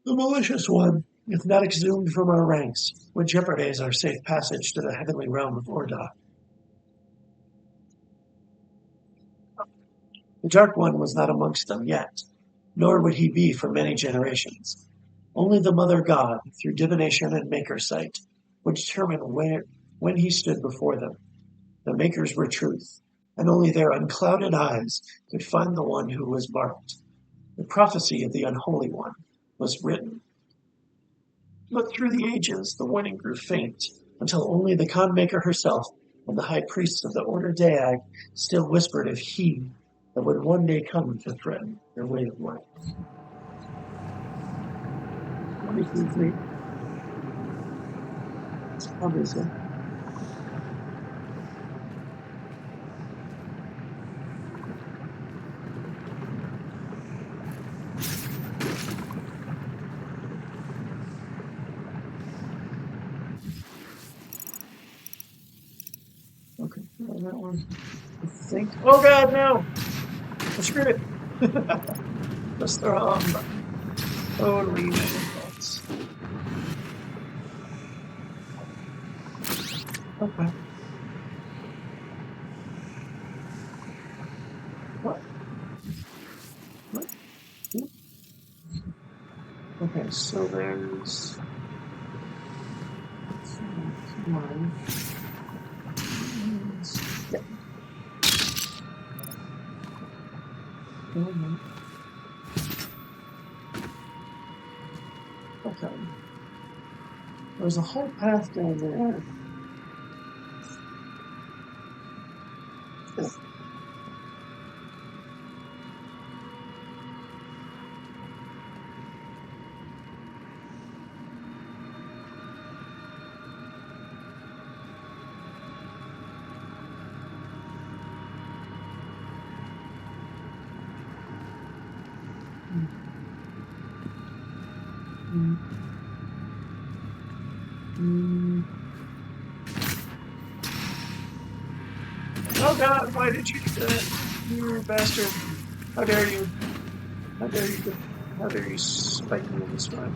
The malicious one, if not exhumed from our ranks, would jeopardize our safe passage to the heavenly realm of Orda. The Dark One was not amongst them yet, nor would he be for many generations. Only the Mother God, through divination and Maker sight, would determine when he stood before them. The Makers were truth, and only their unclouded eyes could find the one who was marked. The prophecy of the Unholy One was written. But through the ages, the warning grew faint, until only the Khan Maker herself and the high priests of the Order Daag still whispered of he that would one day come to threaten their way of life. 23 fleet. Obviously. Okay, well, that one. I think. Oh god, no! I screwed it! Press the wrong button. Totally my faults. Okay. What? What? Okay, so there's one. Yeah. Okay. There's a whole path down there. Oh god, why did you do that? You bastard. How dare you? How dare you? How dare you spike me in this way?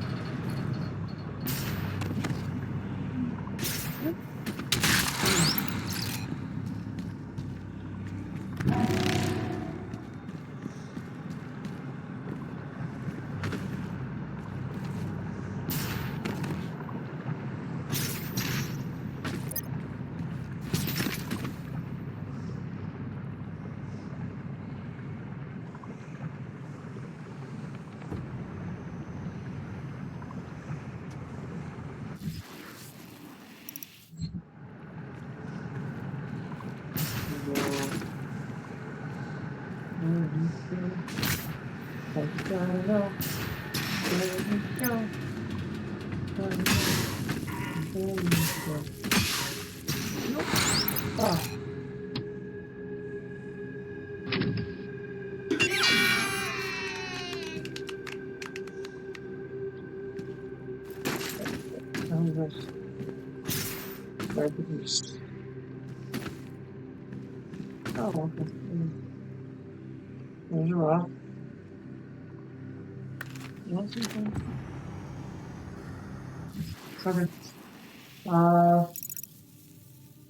Oh, okay. There's a rock. Okay.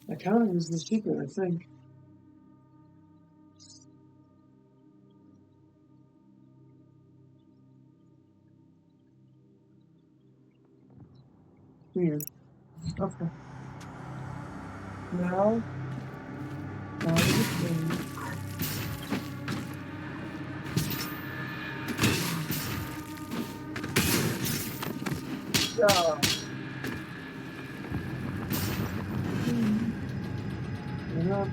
Accounting is the secret, I think. Weird. Okay. Now, yeah.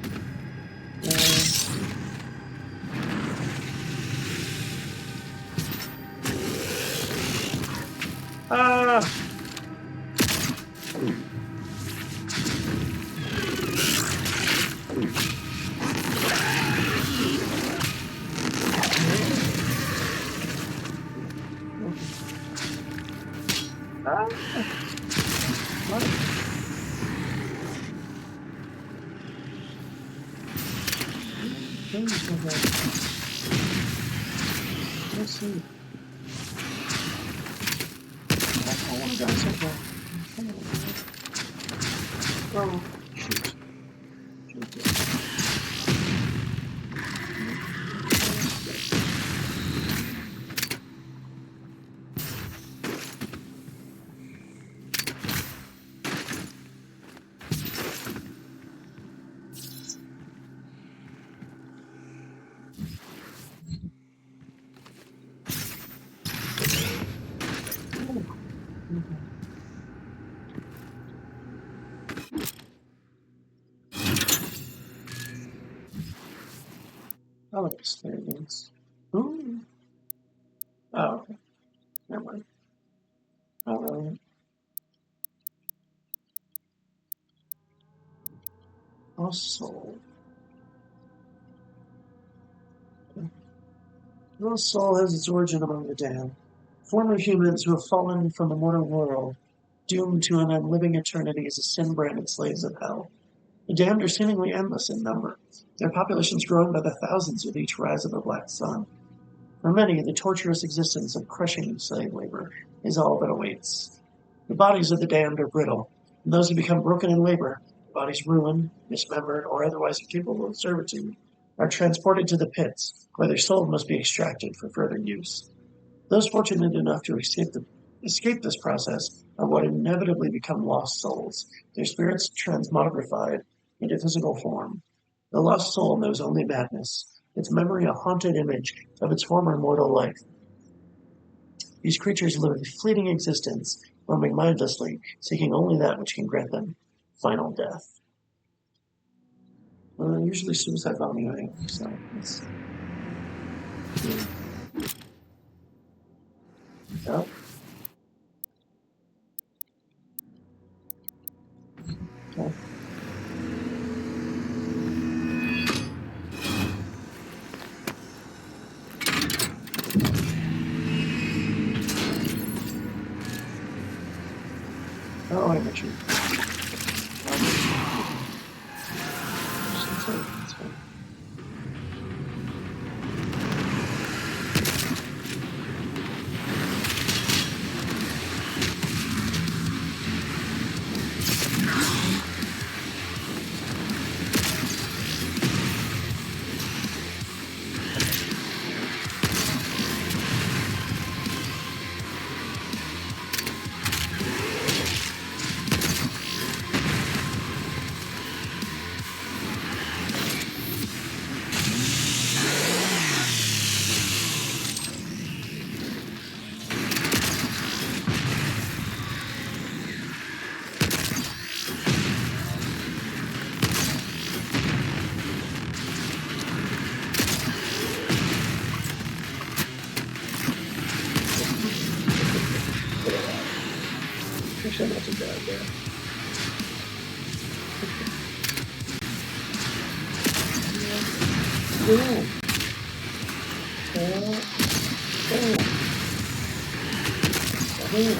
Ah! Let's see. I want to go somewhere. Oh, shoot. Oh, there it is. Ooh. Oh, okay. Never mind. Alright. Lost Soul. Lost Soul has its origin among the damned. Former humans who have fallen from the mortal world, doomed to an unliving eternity as sin-branded slaves of hell. The damned are seemingly endless in number, their populations growing by the thousands with each rise of the black sun. For many, the torturous existence of crushing slave labor is all that awaits. The bodies of the damned are brittle, and those who become broken in labor, bodies ruined, dismembered, or otherwise incapable of servitude, are transported to the pits, where their soul must be extracted for further use. Those fortunate enough to escape this process are what inevitably become lost souls, their spirits transmogrified into physical form. The lost soul knows only madness, its memory a haunted image of its former mortal life. These creatures live a fleeting existence, roaming mindlessly, seeking only that which can grant them final death. Usually suicide bombing anyway, so it's... Oh. Okay. Oh, I got you. That's fine. Actually, not too bad there. Boom. Boom. Boom.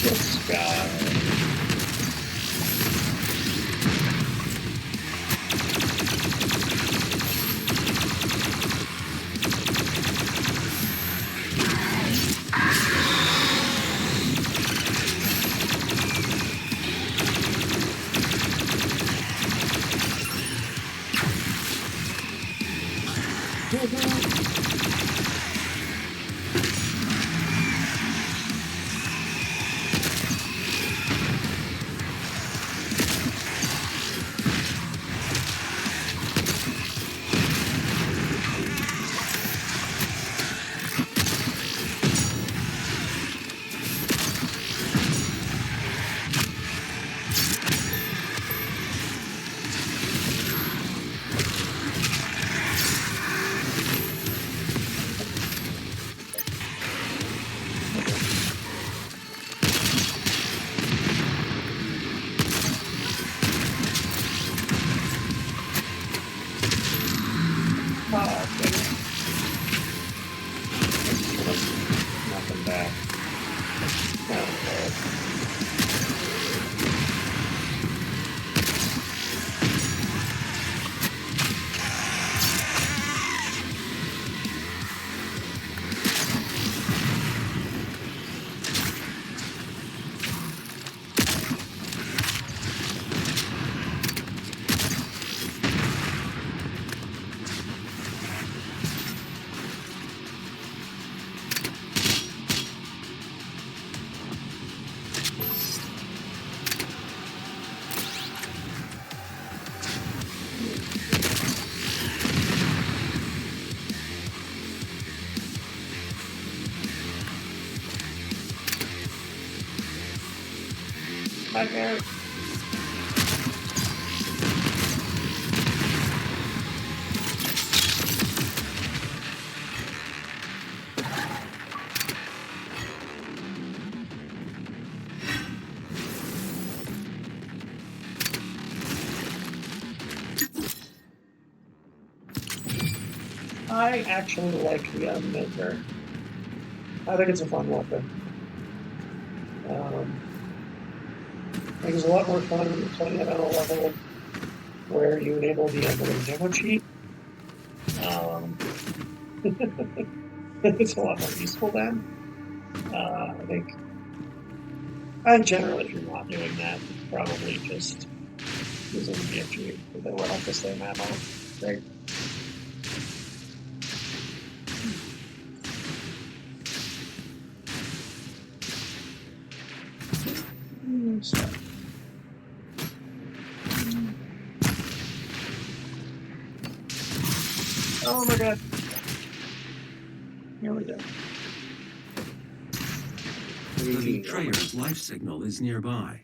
Just God. motherfucker! I actually like the Unmaker. I think it's a fun weapon. I think it's a lot more fun when you're playing it at a level where you enable the unlimited ammo cheat. It's a lot more useful then. I think generally if you're not doing that, probably just using the BFG because they will have the same ammo. Right? Oh my god. Here we go. The betrayer's life signal is nearby.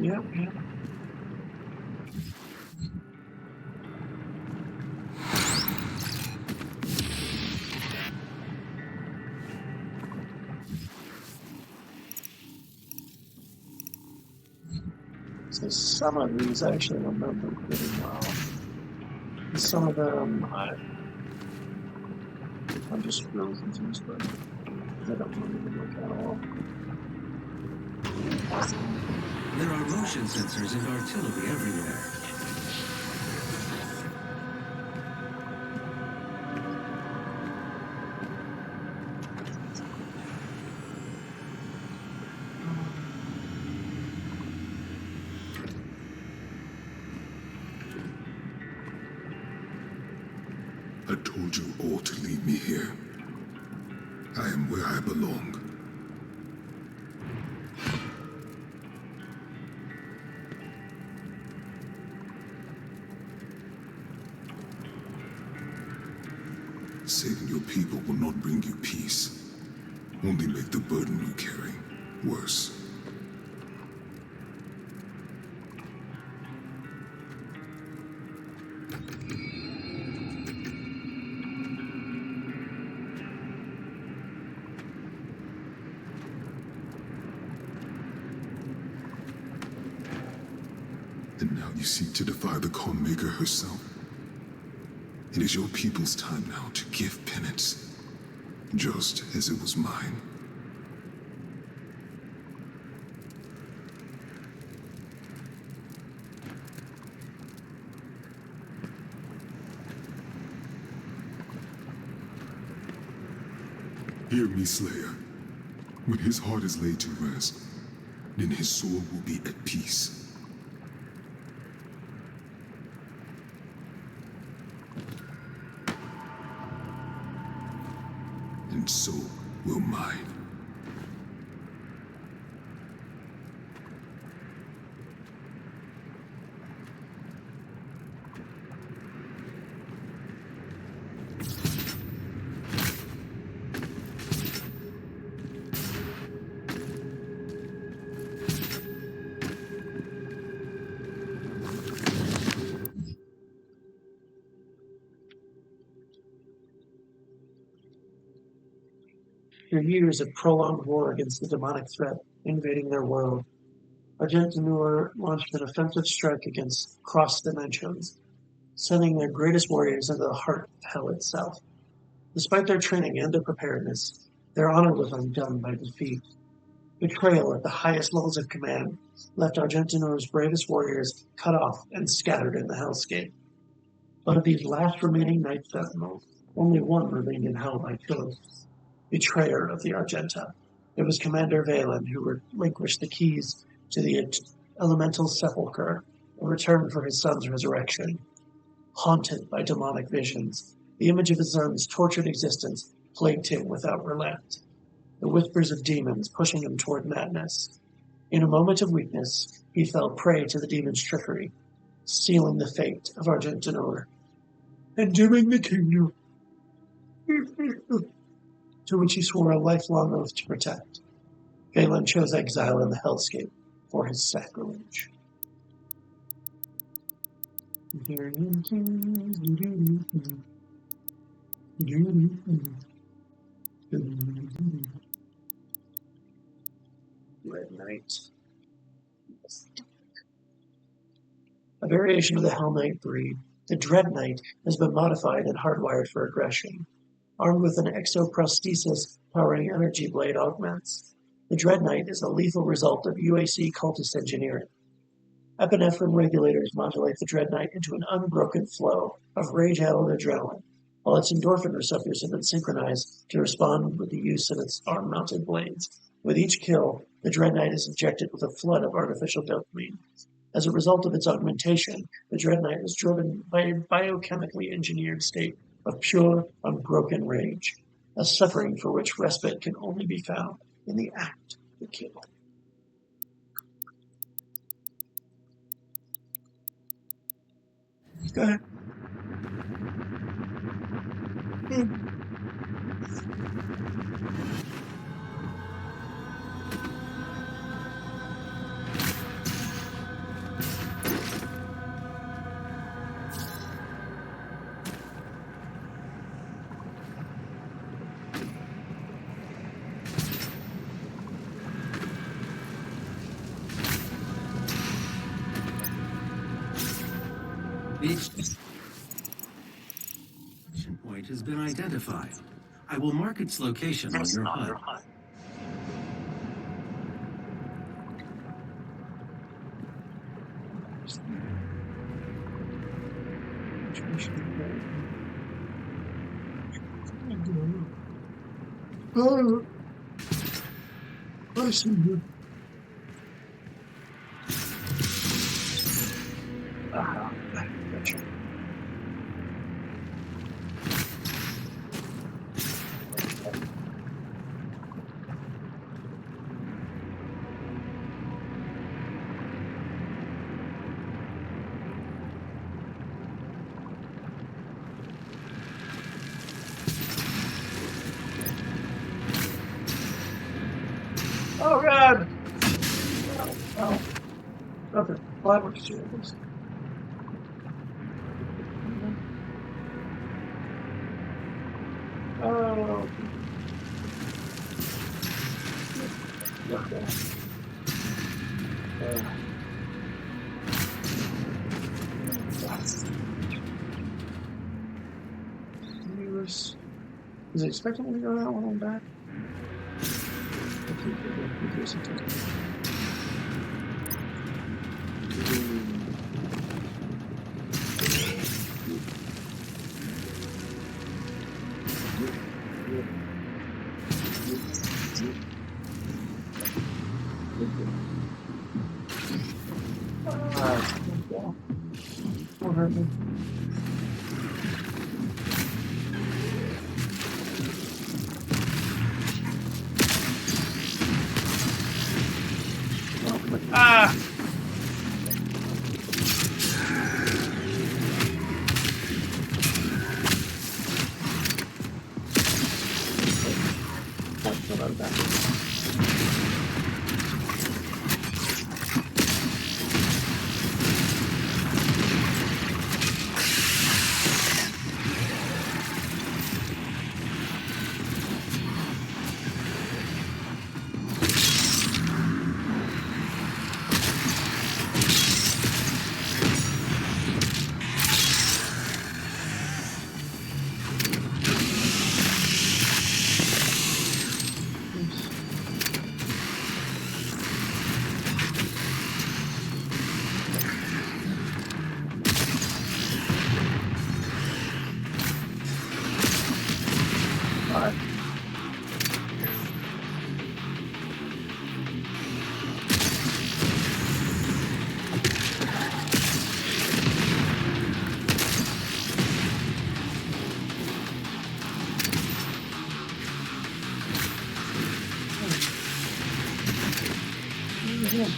Yep. So some of these I actually remember pretty well. And some of them I'm just really confused by. I don't really look at all. There are motion sensors and artillery everywhere. I told you all to leave me here. I am where I belong. Saving your people will not bring you peace. Only make the burden you carry worse. And now you seek to defy the Calm Maker herself. It is your people's time now to give penance, just as it was mine. Hear me, Slayer. When his heart is laid to rest, then his soul will be at peace. And so will mine. After years of prolonged war against the demonic threat invading their world, Argent D'Nur launched an offensive strike against cross dimensions, sending their greatest warriors into the heart of hell itself. Despite their training and their preparedness, their honor was undone by defeat. Betrayal at the highest levels of command left Argent D'Nur's bravest warriors cut off and scattered in the hellscape. One of these last remaining Night Sentinels Only one remained in hell by Phyllis, betrayer of the Argenta. It was Commander Valen who relinquished the keys to the elemental sepulchre in return for his son's resurrection. Haunted by demonic visions, the image of his son's tortured existence plagued him without relent, the whispers of demons pushing him toward madness. In a moment of weakness, he fell prey to the demon's trickery, sealing the fate of Argentinor and dooming the kingdom to which he swore a lifelong oath to protect. Valen chose exile in the hellscape for his sacrilege. Red Knight. A variation of the Hell Knight breed, the Dread Knight has been modified and hardwired for aggression. Armed with an exoprosthesis powering energy blade augments, the Dread Knight is a lethal result of UAC cultist engineering. Epinephrine regulators modulate the Dread Knight into an unbroken flow of rage-addled adrenaline, while its endorphin receptors have been synchronized to respond with the use of its arm-mounted blades. With each kill, the Dread Knight is injected with a flood of artificial dopamine. As a result of its augmentation, the Dread Knight is driven by a biochemically engineered state of pure, unbroken rage, a suffering for which respite can only be found in the act of the kill. Go ahead. The extraction point has been identified. I will mark its location on your HUD. Oh, I see you. Gotcha. Oh God! Oh, okay. Well, that works too, at least. Oh. Okay. Is it expecting me to go that one on back? Won't hurt me. Ah! Yeah.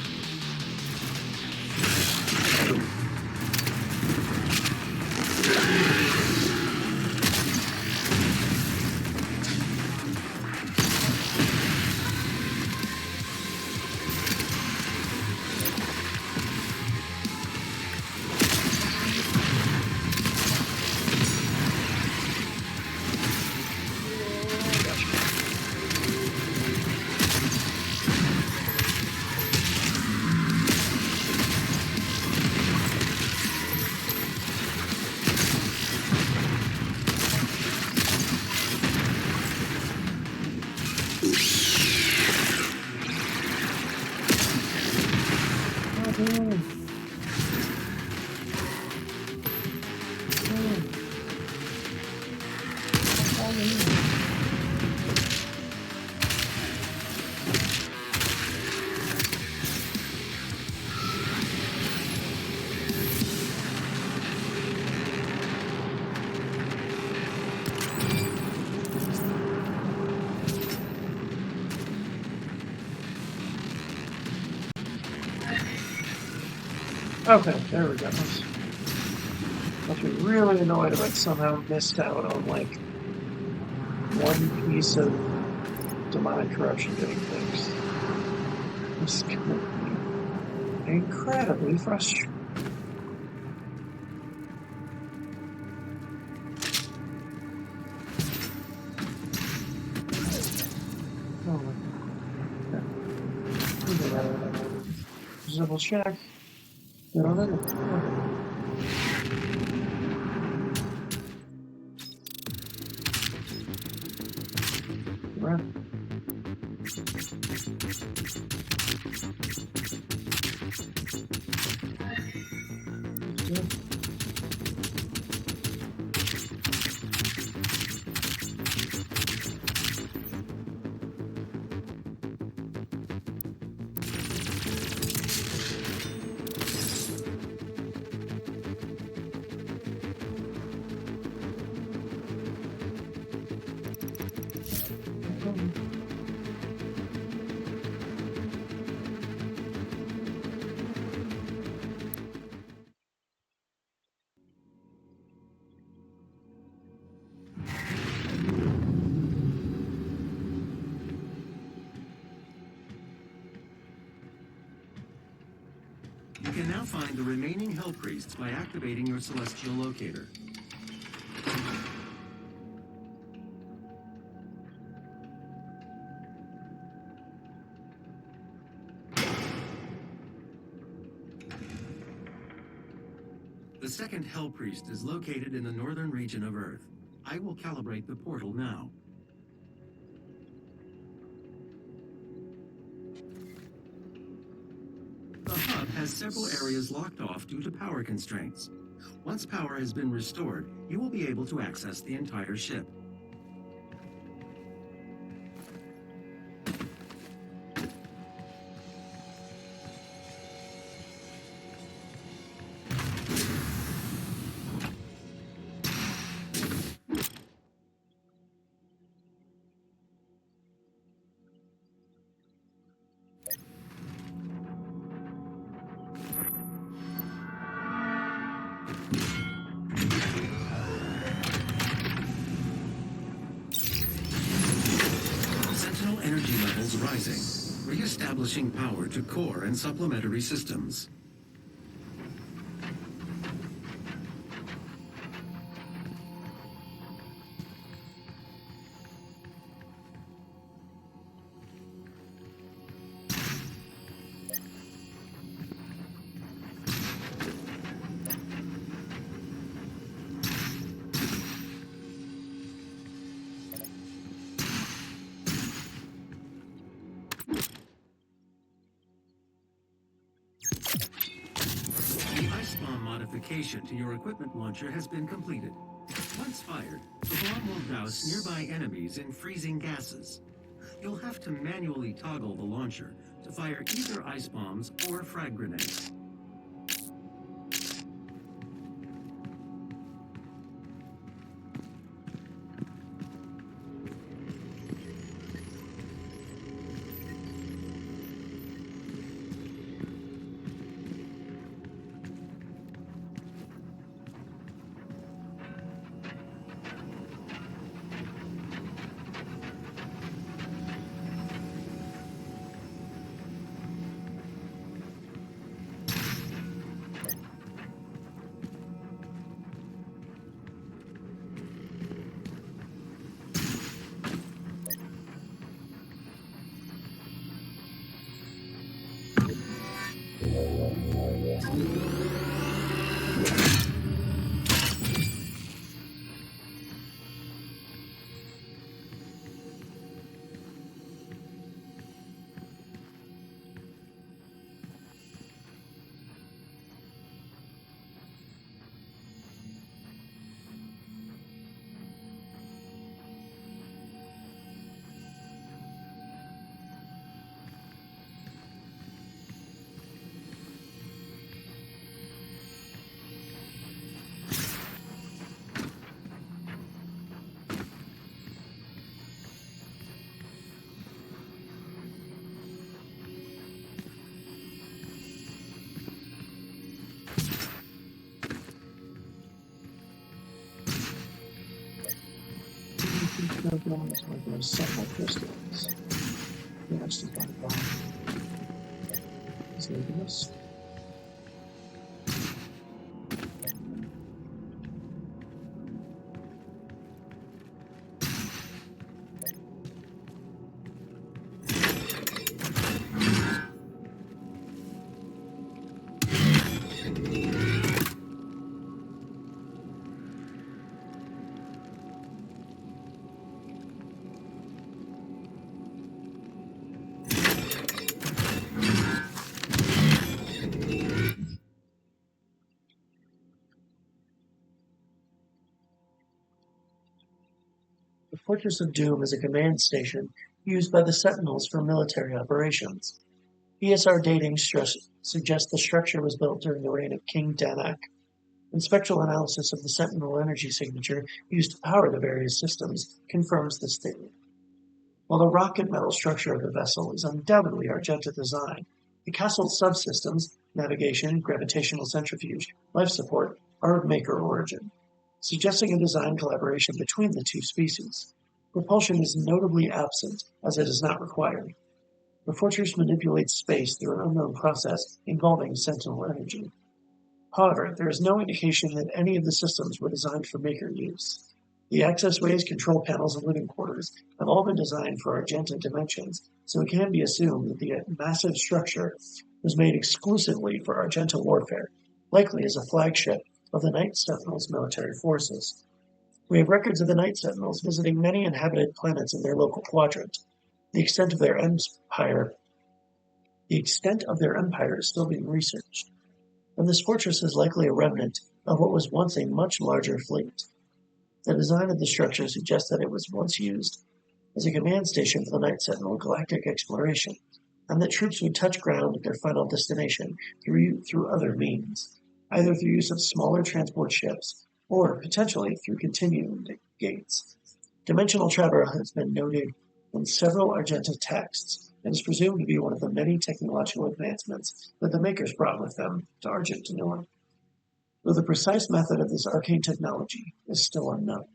Okay, there we go. I'll be really annoyed if I somehow missed out on, like, one piece of demonic corruption getting fixed. This is going to be incredibly frustrating. Oh, okay. Double check. Right. You can now find the remaining Hell Priests by activating your Celestial Locator. The second Hell Priest is located in the northern region of Earth. I will calibrate the portal now. The hub has several areas locked off due to power constraints. Once power has been restored, you will be able to access the entire ship. Sentinel energy levels rising, re-establishing power to core and supplementary systems. The ice bomb modification to your equipment launcher has been completed. Once fired, the bomb will douse nearby enemies in freezing gases. You'll have to manually toggle the launcher to fire either ice bombs or frag grenades. Several crystals. Yes, to find bomb. Is leaving us. The Fortress of Doom is a command station used by the Sentinels for military operations. ESR dating suggests the structure was built during the reign of King Danak, and spectral analysis of the Sentinel energy signature used to power the various systems confirms this statement. While the rock and metal structure of the vessel is undoubtedly Argenta design, the castle's subsystems, navigation, gravitational centrifuge, life support, are of Maker origin, suggesting a design collaboration between the two species. Propulsion is notably absent, as it is not required. The fortress manipulates space through an unknown process involving Sentinel energy. However, there is no indication that any of the systems were designed for Maker use. The accessways, control panels, and living quarters have all been designed for Argenta dimensions, so it can be assumed that the massive structure was made exclusively for Argenta warfare, likely as a flagship of the Night Sentinels' military forces. We have records of the Night Sentinels visiting many inhabited planets in their local quadrant. The extent of their empire is still being researched, and this fortress is likely a remnant of what was once a much larger fleet. The design of the structure suggests that it was once used as a command station for the Night Sentinel galactic exploration, and that troops would touch ground at their final destination through other means, either through use of smaller transport ships or potentially through continuum gates. Dimensional travel has been noted in several Argenta texts and is presumed to be one of the many technological advancements that the Makers brought with them to Argent North, though the precise method of this arcane technology is still unknown.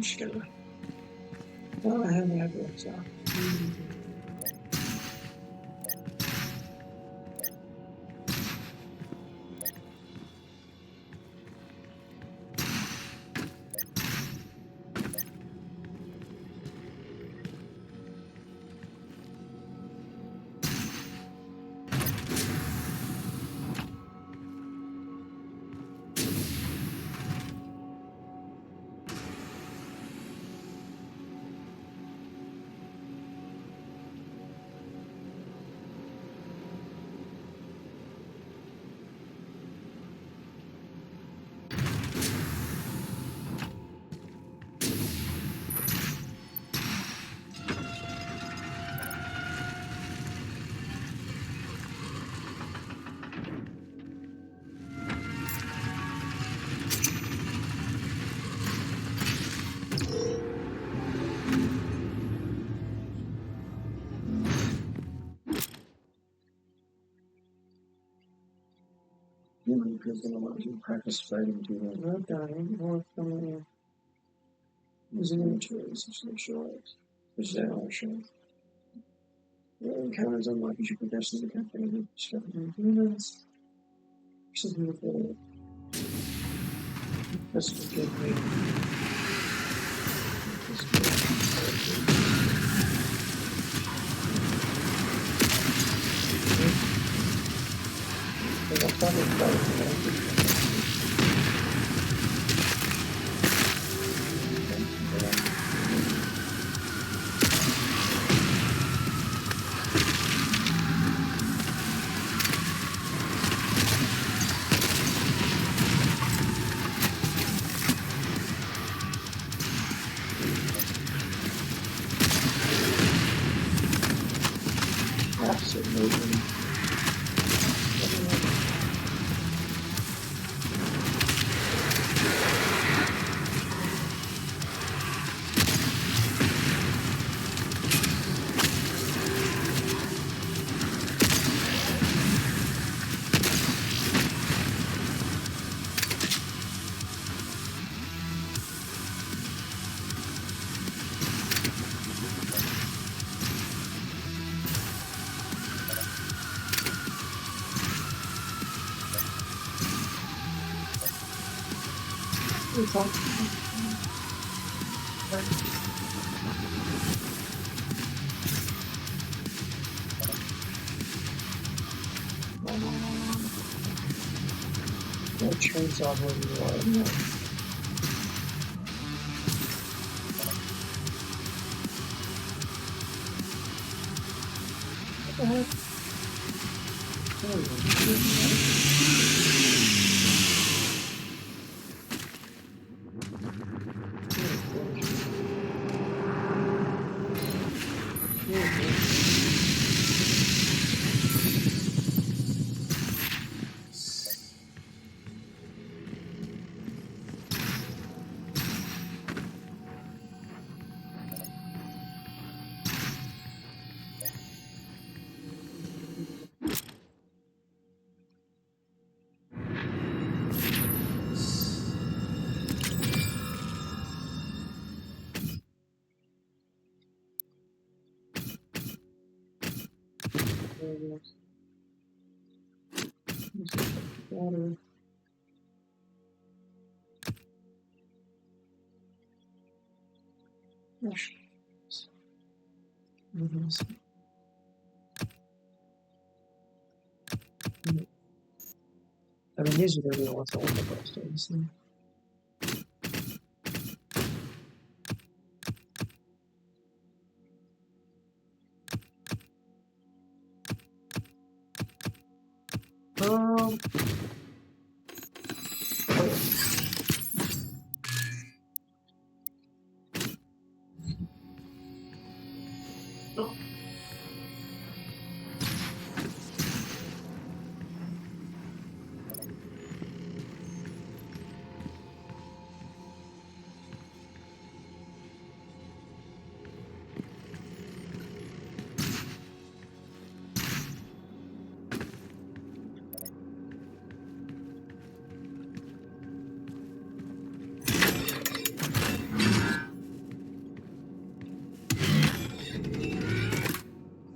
Sure. Well, I have the address. Because they want to practice fighting to not dying or from using inventories such as short, which is our short. The encounters unlock as you progress in the campaign, discovering demons, something with the Christmas gateway. Absolutely. That turns on when you are. What the heck? Water. I mean, these are the real ones I want the most, obviously. Um, oh.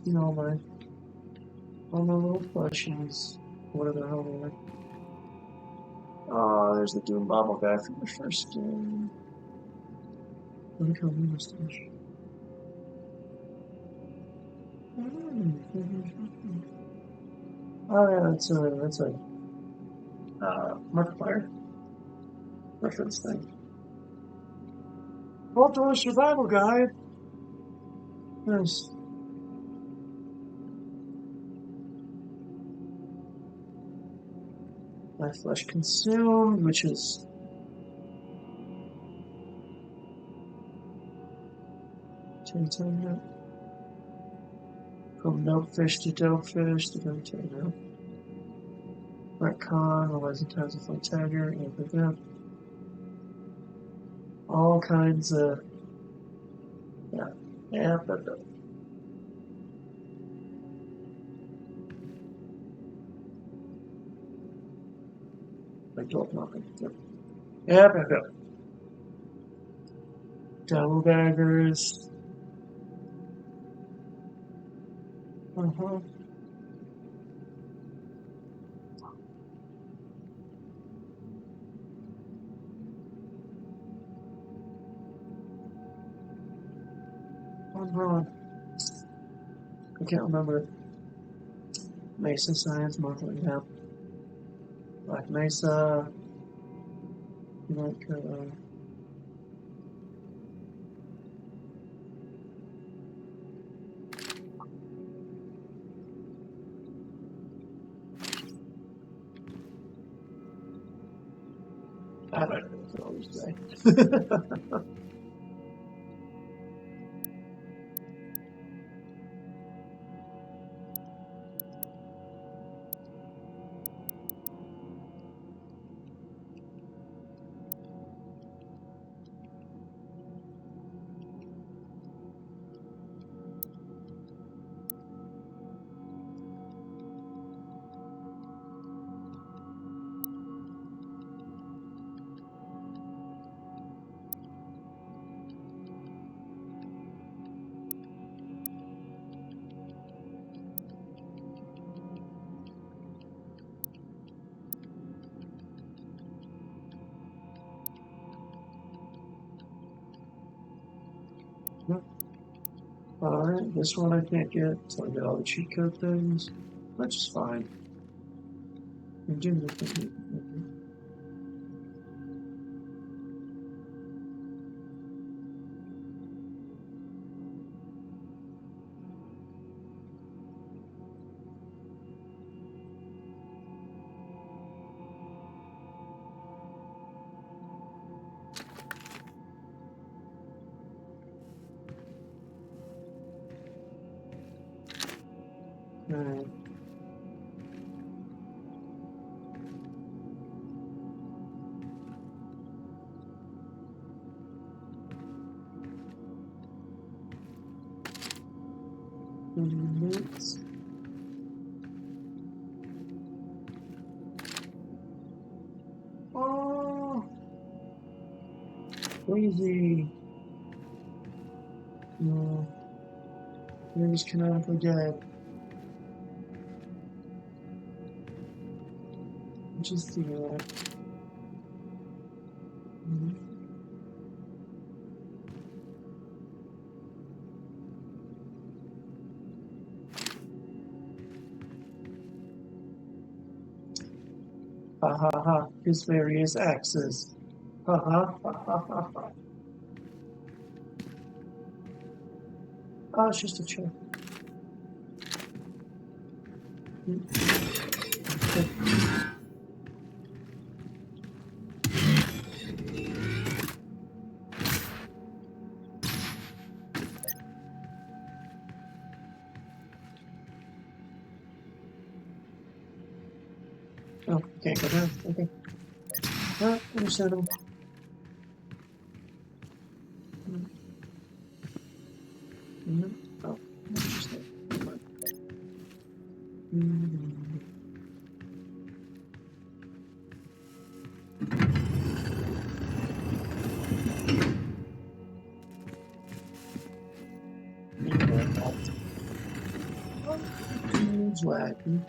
You know, all my little questions. What are the hell like? Oh, there's the Doom Bobble guy from the first game. Look how we mustache. Oh yeah, that's a Markiplier reference thing. Outdoor survival guide. Nice. My flesh consumed, which is from Notefish to Dopefish to Dope. Retcon, the Legend Times of Flint Tiger, and the all kinds of but don't know. Yep. Double daggers. Uh-huh. I'm wrong. I can't remember. Mesa Science Monthly, yeah. Black Mesa. Like, I don't know what I always say. Alright, this one I can't get, so I get all the cheat code things, which is fine. I'm doing the thing. Alright. Minutes. Oh, crazy. No, he's canonically dead. Just the ha ha ha, his various axes. Ha ha ha ha ha ha. Oh, it's just a chair. Oh, can't go down. Okay. Ah, understandable. Oh, interesting. It's wacky.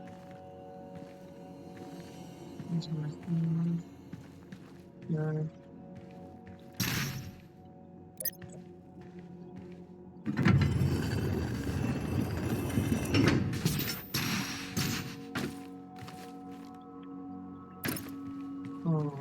It's wacky. No. Oh.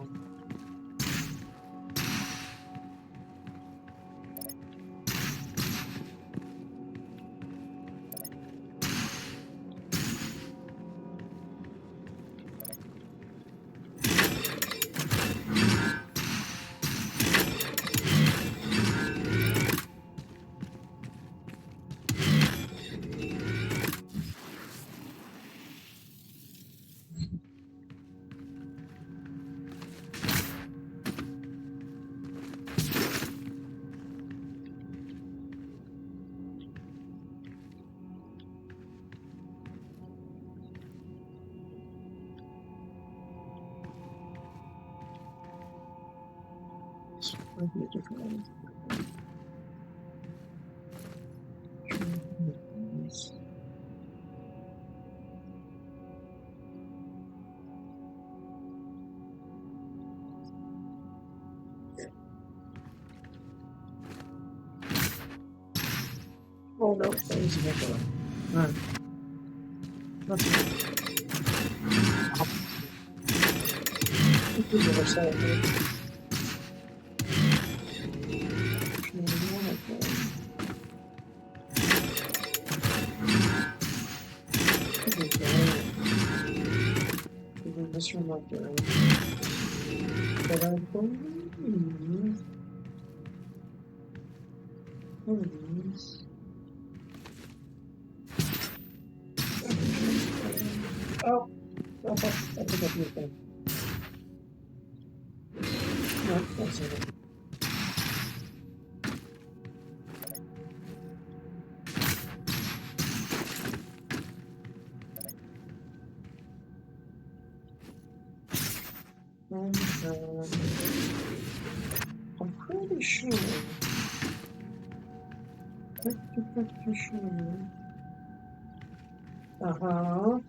This might be a different one. Oh no, that was a different one. Alright. That's it. This is what I said, right? This one like that. But I believe these. Oh, okay. I think that's your thing. No, that's it. I'm pretty sure. Pretty sure. Uh-huh.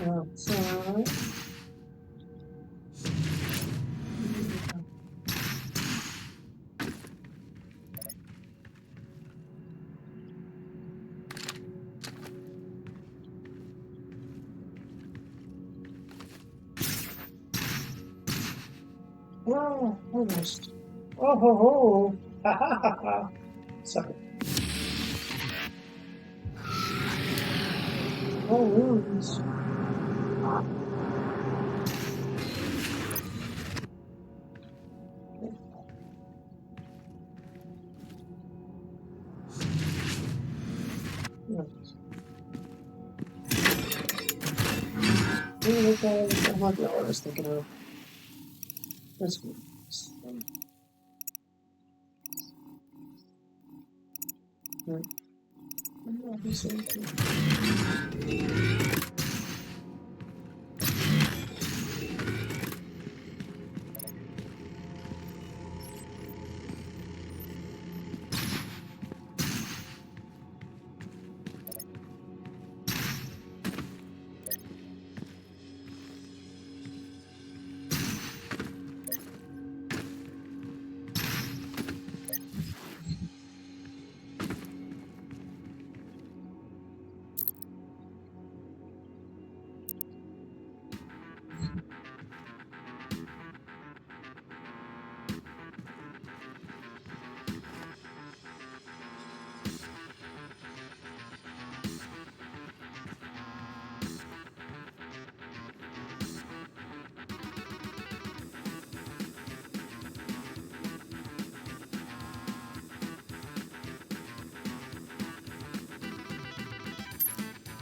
Outside. Oh, almost. Oh ho ho! Ha ha ha ha! Sorry. Oh, wounds. I'm not what I was thinking of. That's good.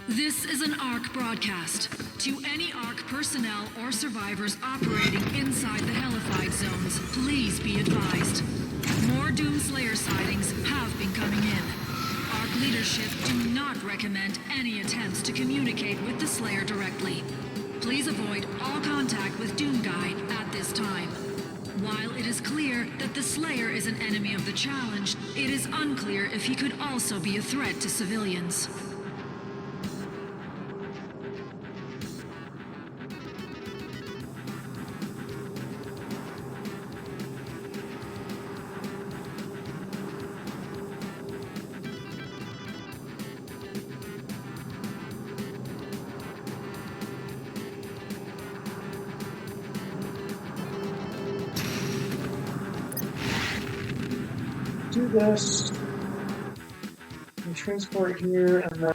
This is an ARC broadcast. To any ARC personnel or survivors operating inside the Hellified zones, please be advised. More Doomslayer sightings have been coming in. ARC leadership do not recommend any attempts to communicate with the Slayer directly. Please avoid all contact with Doomguy at this time. While it is clear that the Slayer is an enemy of the Challenge, it is unclear if he could also be a threat to civilians. Do this. And transport here, and then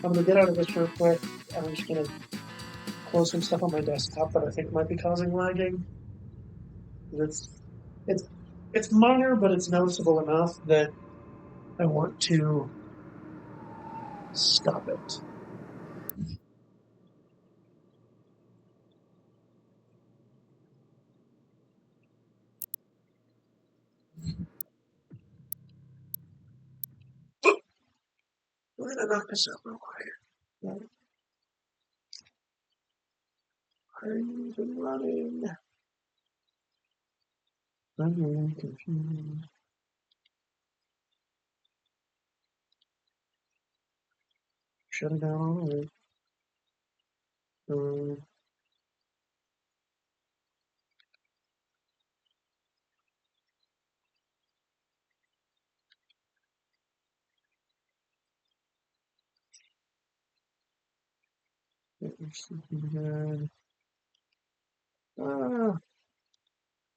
I'm gonna get out of this real quick. I'm just gonna close some stuff on my desktop that I think might be causing lagging. It's it's minor, but it's noticeable enough that I want to stop it. We're gonna knock this out real quick. Are you even running? I'm really confused. Shut it down all the way. Good.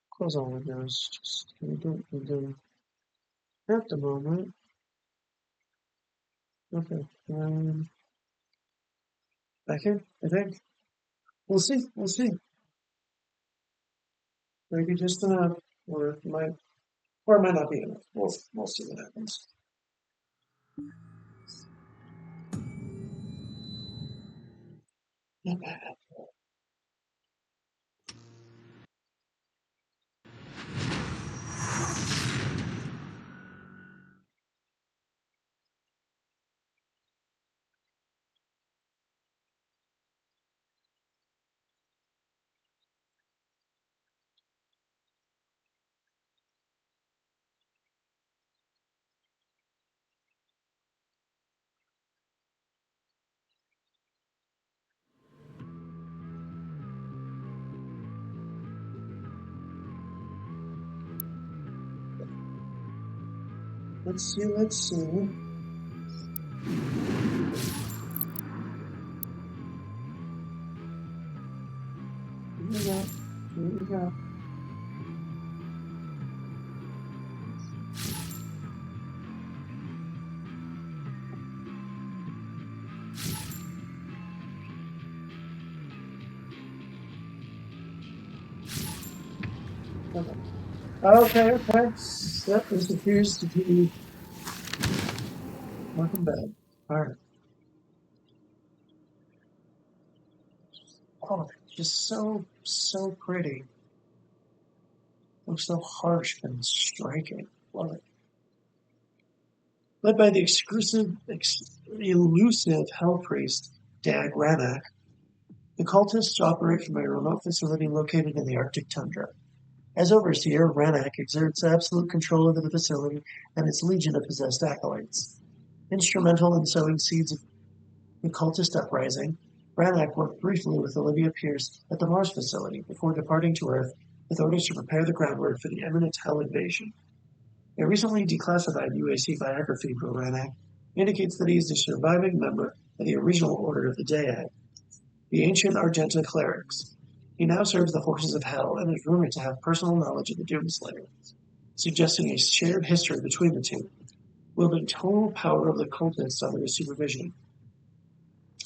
Close all windows. Just we don't need them at the moment. Okay. Back in, I think. We'll see. We'll see. Maybe just enough, or it might not be enough. We'll see what happens. Not bad. Let's see. Let's see. Here we go. Here we go. Okay, okay. Yep, this appears to be welcome back. Alright. Oh, just so pretty. Looks so harsh and striking. Love it. Led by the elusive hell priest, Dag Ranak, the cultists operate from a remote facility located in the Arctic tundra. As overseer, Ranak exerts absolute control over the facility and its legion of possessed acolytes. Instrumental in sowing seeds of the cultist uprising, Ranak worked briefly with Olivia Pierce at the Mars facility before departing to Earth with orders to prepare the groundwork for the imminent Hell invasion. A recently declassified UAC biography for Ranak indicates that he is a surviving member of the original Order of the Daag, the ancient Argenta clerics. He now serves the forces of Hell and is rumored to have personal knowledge of the Doomslayer, suggesting a shared history between the two, wielding total power over the cultists under his supervision.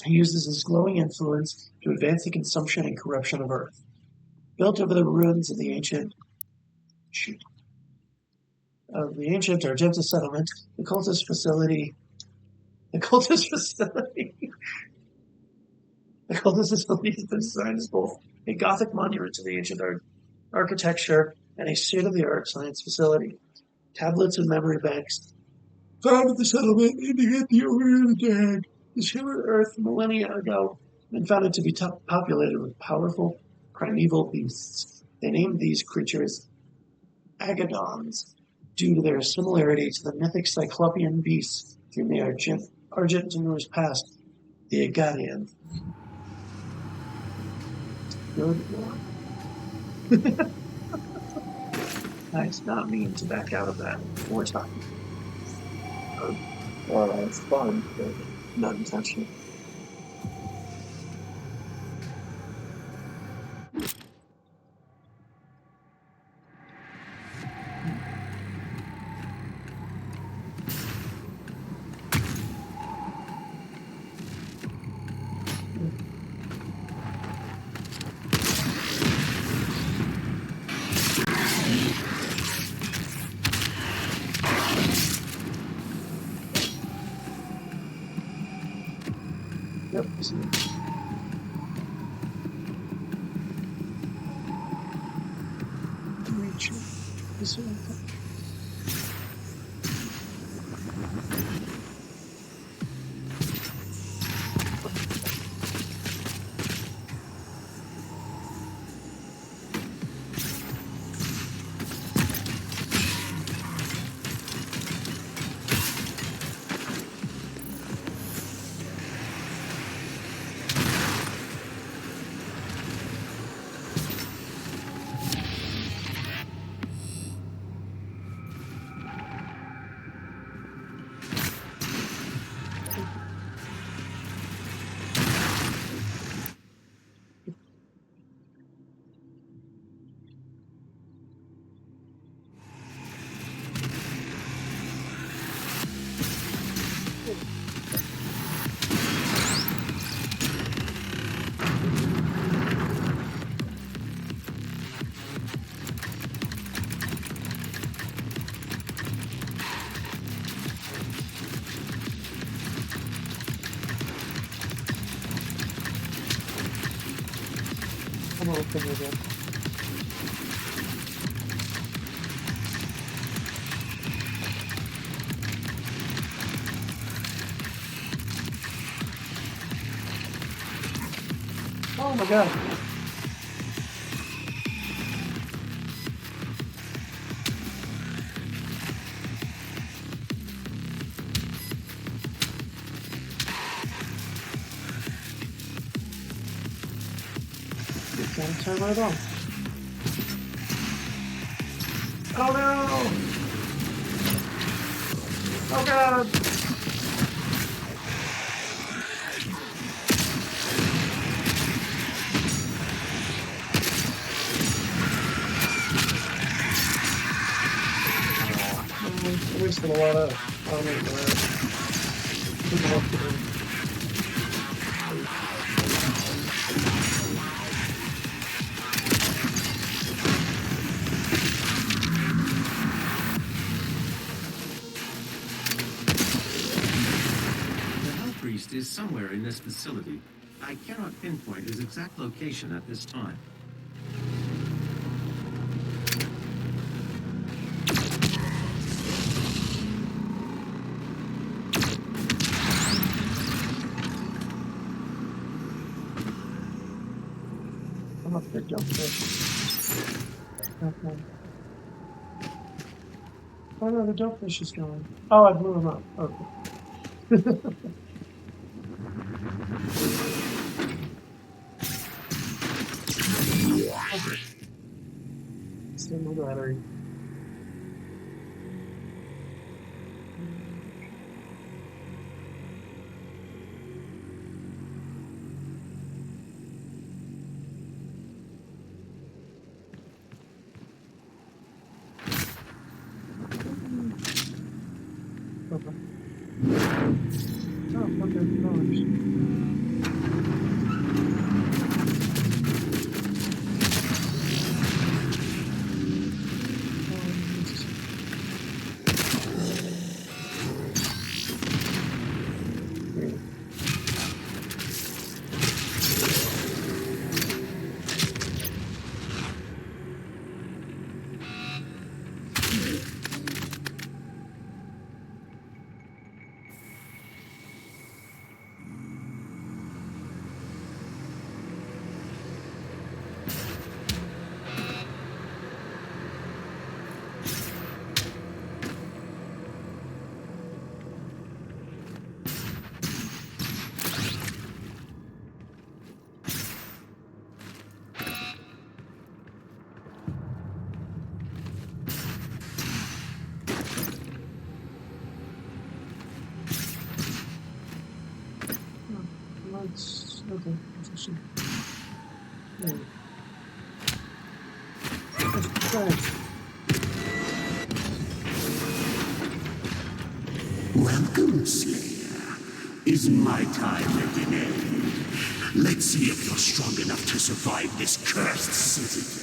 He uses his glowing influence to advance the consumption and corruption of Earth. Built over the ruins of the ancient Argenta settlement, the cultist facility has been designed as both a Gothic monument to the ancient architecture and a state-of-the-art science facility. Tablets and memory banks found at the settlement indicate the Order of the Dag discovered Earth millennia ago and found it to be populated with powerful, primeval beasts. They named these creatures Agadons due to their similarity to the mythic Cyclopean beasts from the Argentino's past, the Agadian. Good one. Nice, not mean to back out of that. More time. Well, it's fun, but not intentional. Yep. Reach this way. open it up. Oh my god. It's gonna turn right on. Oh no! Oh god! I wasted a lot of armor there. Good luck to him. The Hell Priest is somewhere in this facility. I cannot pinpoint his exact location at this time. I'm up there, jump fish. Okay. Oh no, the dogfish is going. Oh, I blew him up. Okay. Okay. Stay in the battery. Okay. Oh, okay, gosh. Let's okay. Let's see. Yeah. Let's try. Welcome, Slayer. Is my time at an end? Let's see if you're strong enough to survive this cursed city.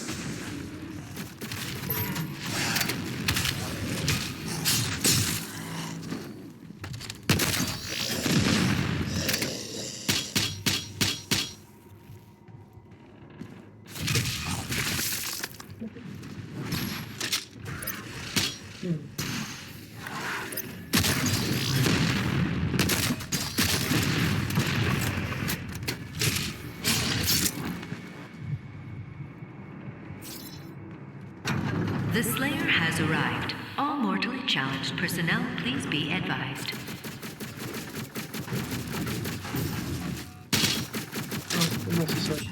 The Slayer has arrived. All mortally challenged personnel, please be advised. Oh, unnecessary.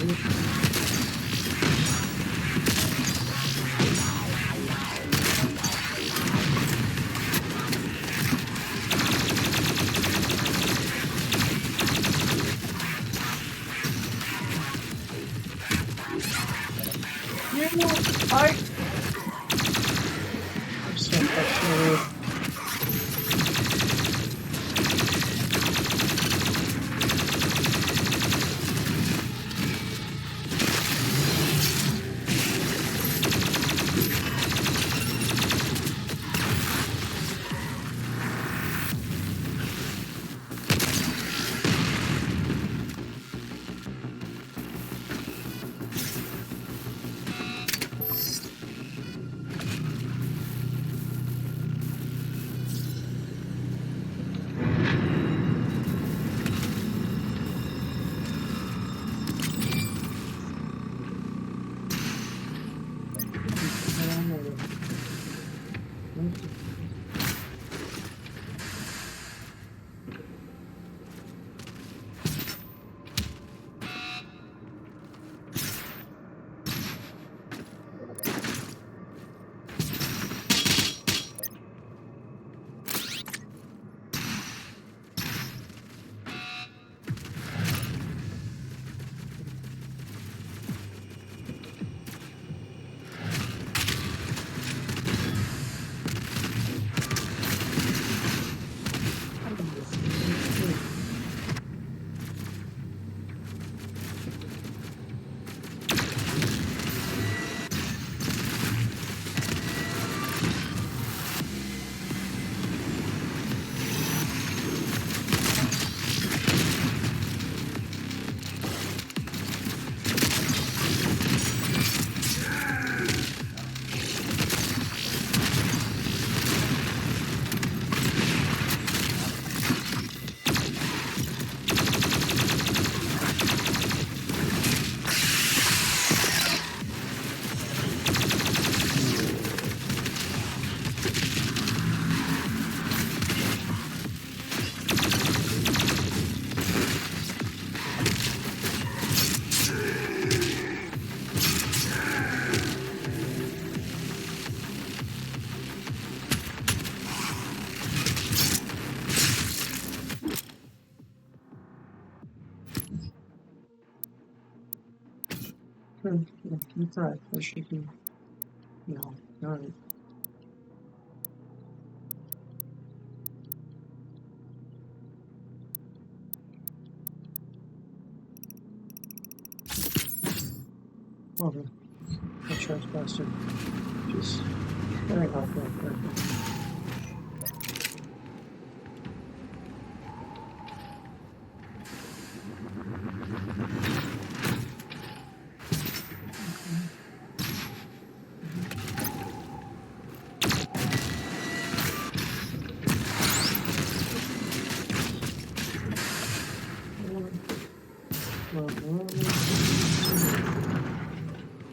I'm so frustrated. Keep right. There should be. No. Alright. Okay. I trespassed it. Just very helpful.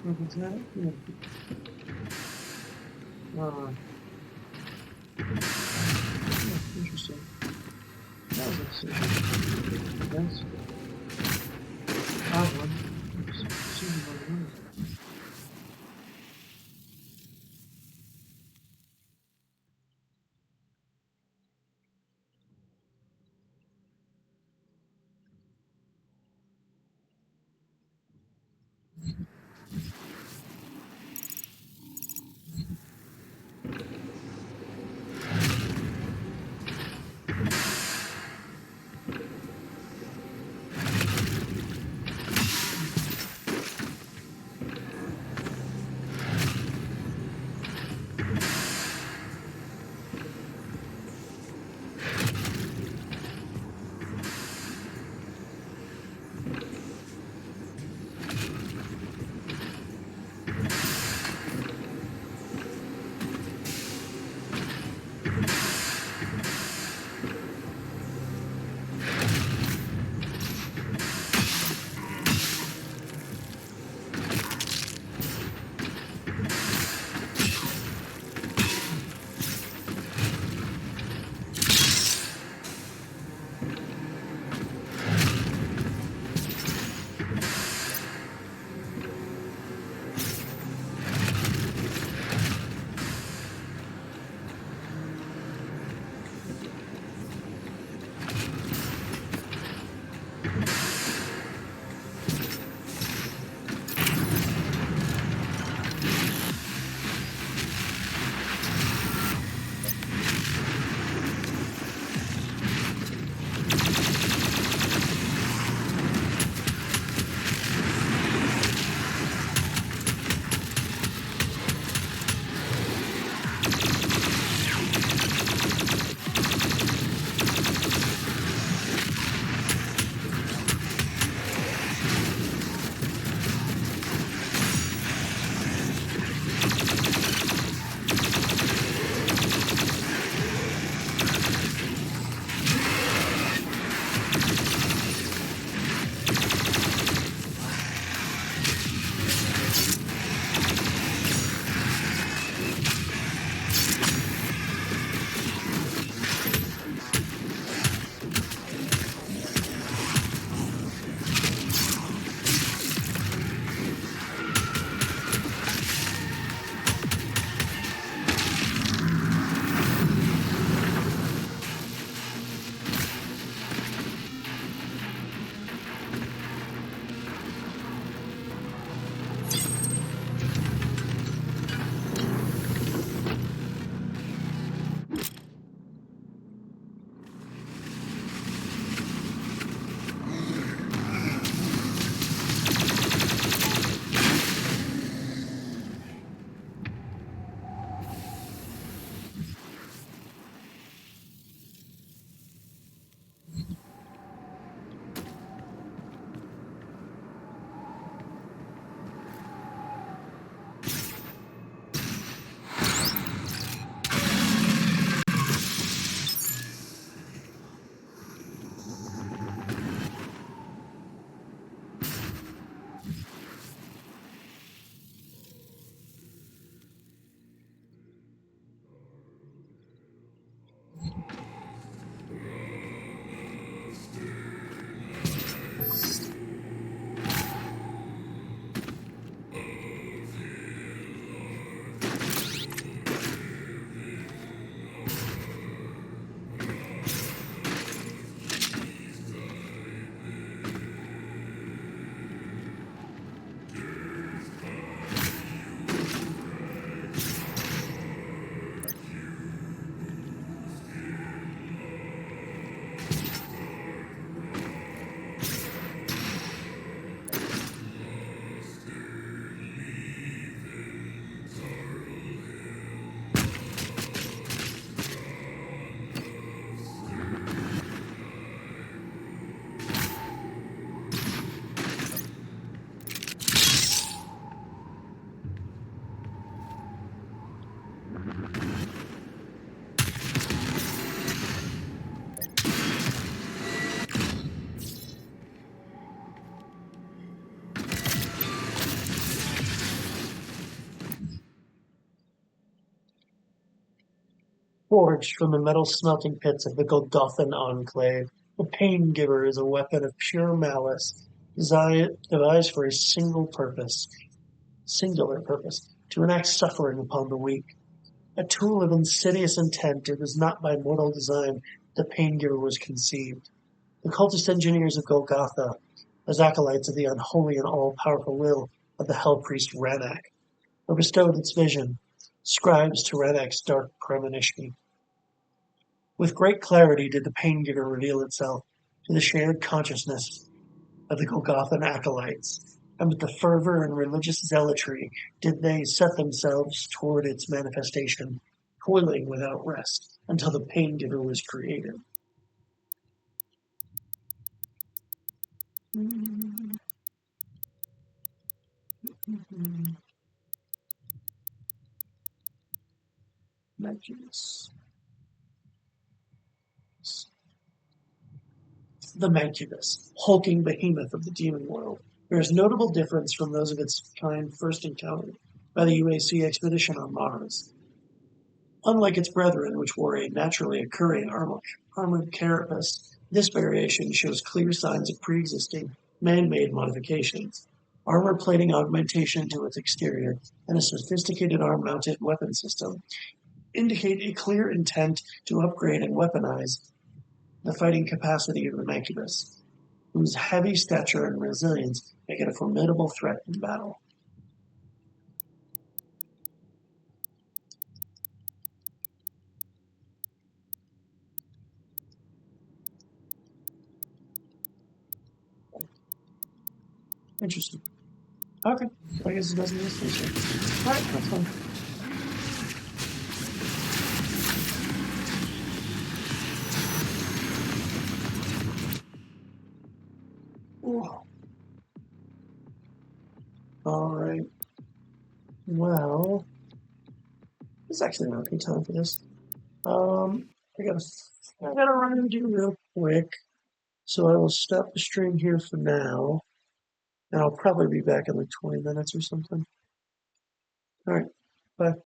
What was that? Yeah. Interesting. That was interesting. That's odd one. Forged from the metal smelting pits of the Golgothan Enclave, the Pain Giver is a weapon of pure malice, devised for a singular purpose, to enact suffering upon the weak. A tool of insidious intent, it was not by mortal design the Pain Giver was conceived. The cultist engineers of Golgotha, as acolytes of the unholy and all-powerful will of the Hell Priest Ranak, were bestowed its vision, scribes to Ranak's dark premonition. With great clarity did the Pain Giver reveal itself to the shared consciousness of the Golgothan acolytes, and with the fervor and religious zealotry did they set themselves toward its manifestation, toiling without rest until the Pain Giver was created. Mancubus. The Mancubus, hulking behemoth of the demon world, bears notable difference from those of its kind first encountered by the UAC expedition on Mars. Unlike its brethren, which wore a naturally occurring armored carapace, this variation shows clear signs of pre-existing man-made modifications. Armor plating augmentation to its exterior and a sophisticated arm-mounted weapon system indicate a clear intent to upgrade and weaponize the fighting capacity of the Mancubus, whose heavy stature and resilience make it a formidable threat in battle. Interesting. Okay, so I guess it doesn't list this yet. Alright, that's fine. Alright. Well, it's actually not a good time for this. I gotta run and do real quick. So I will stop the stream here for now. And I'll probably be back in like 20 minutes or something. Alright, bye.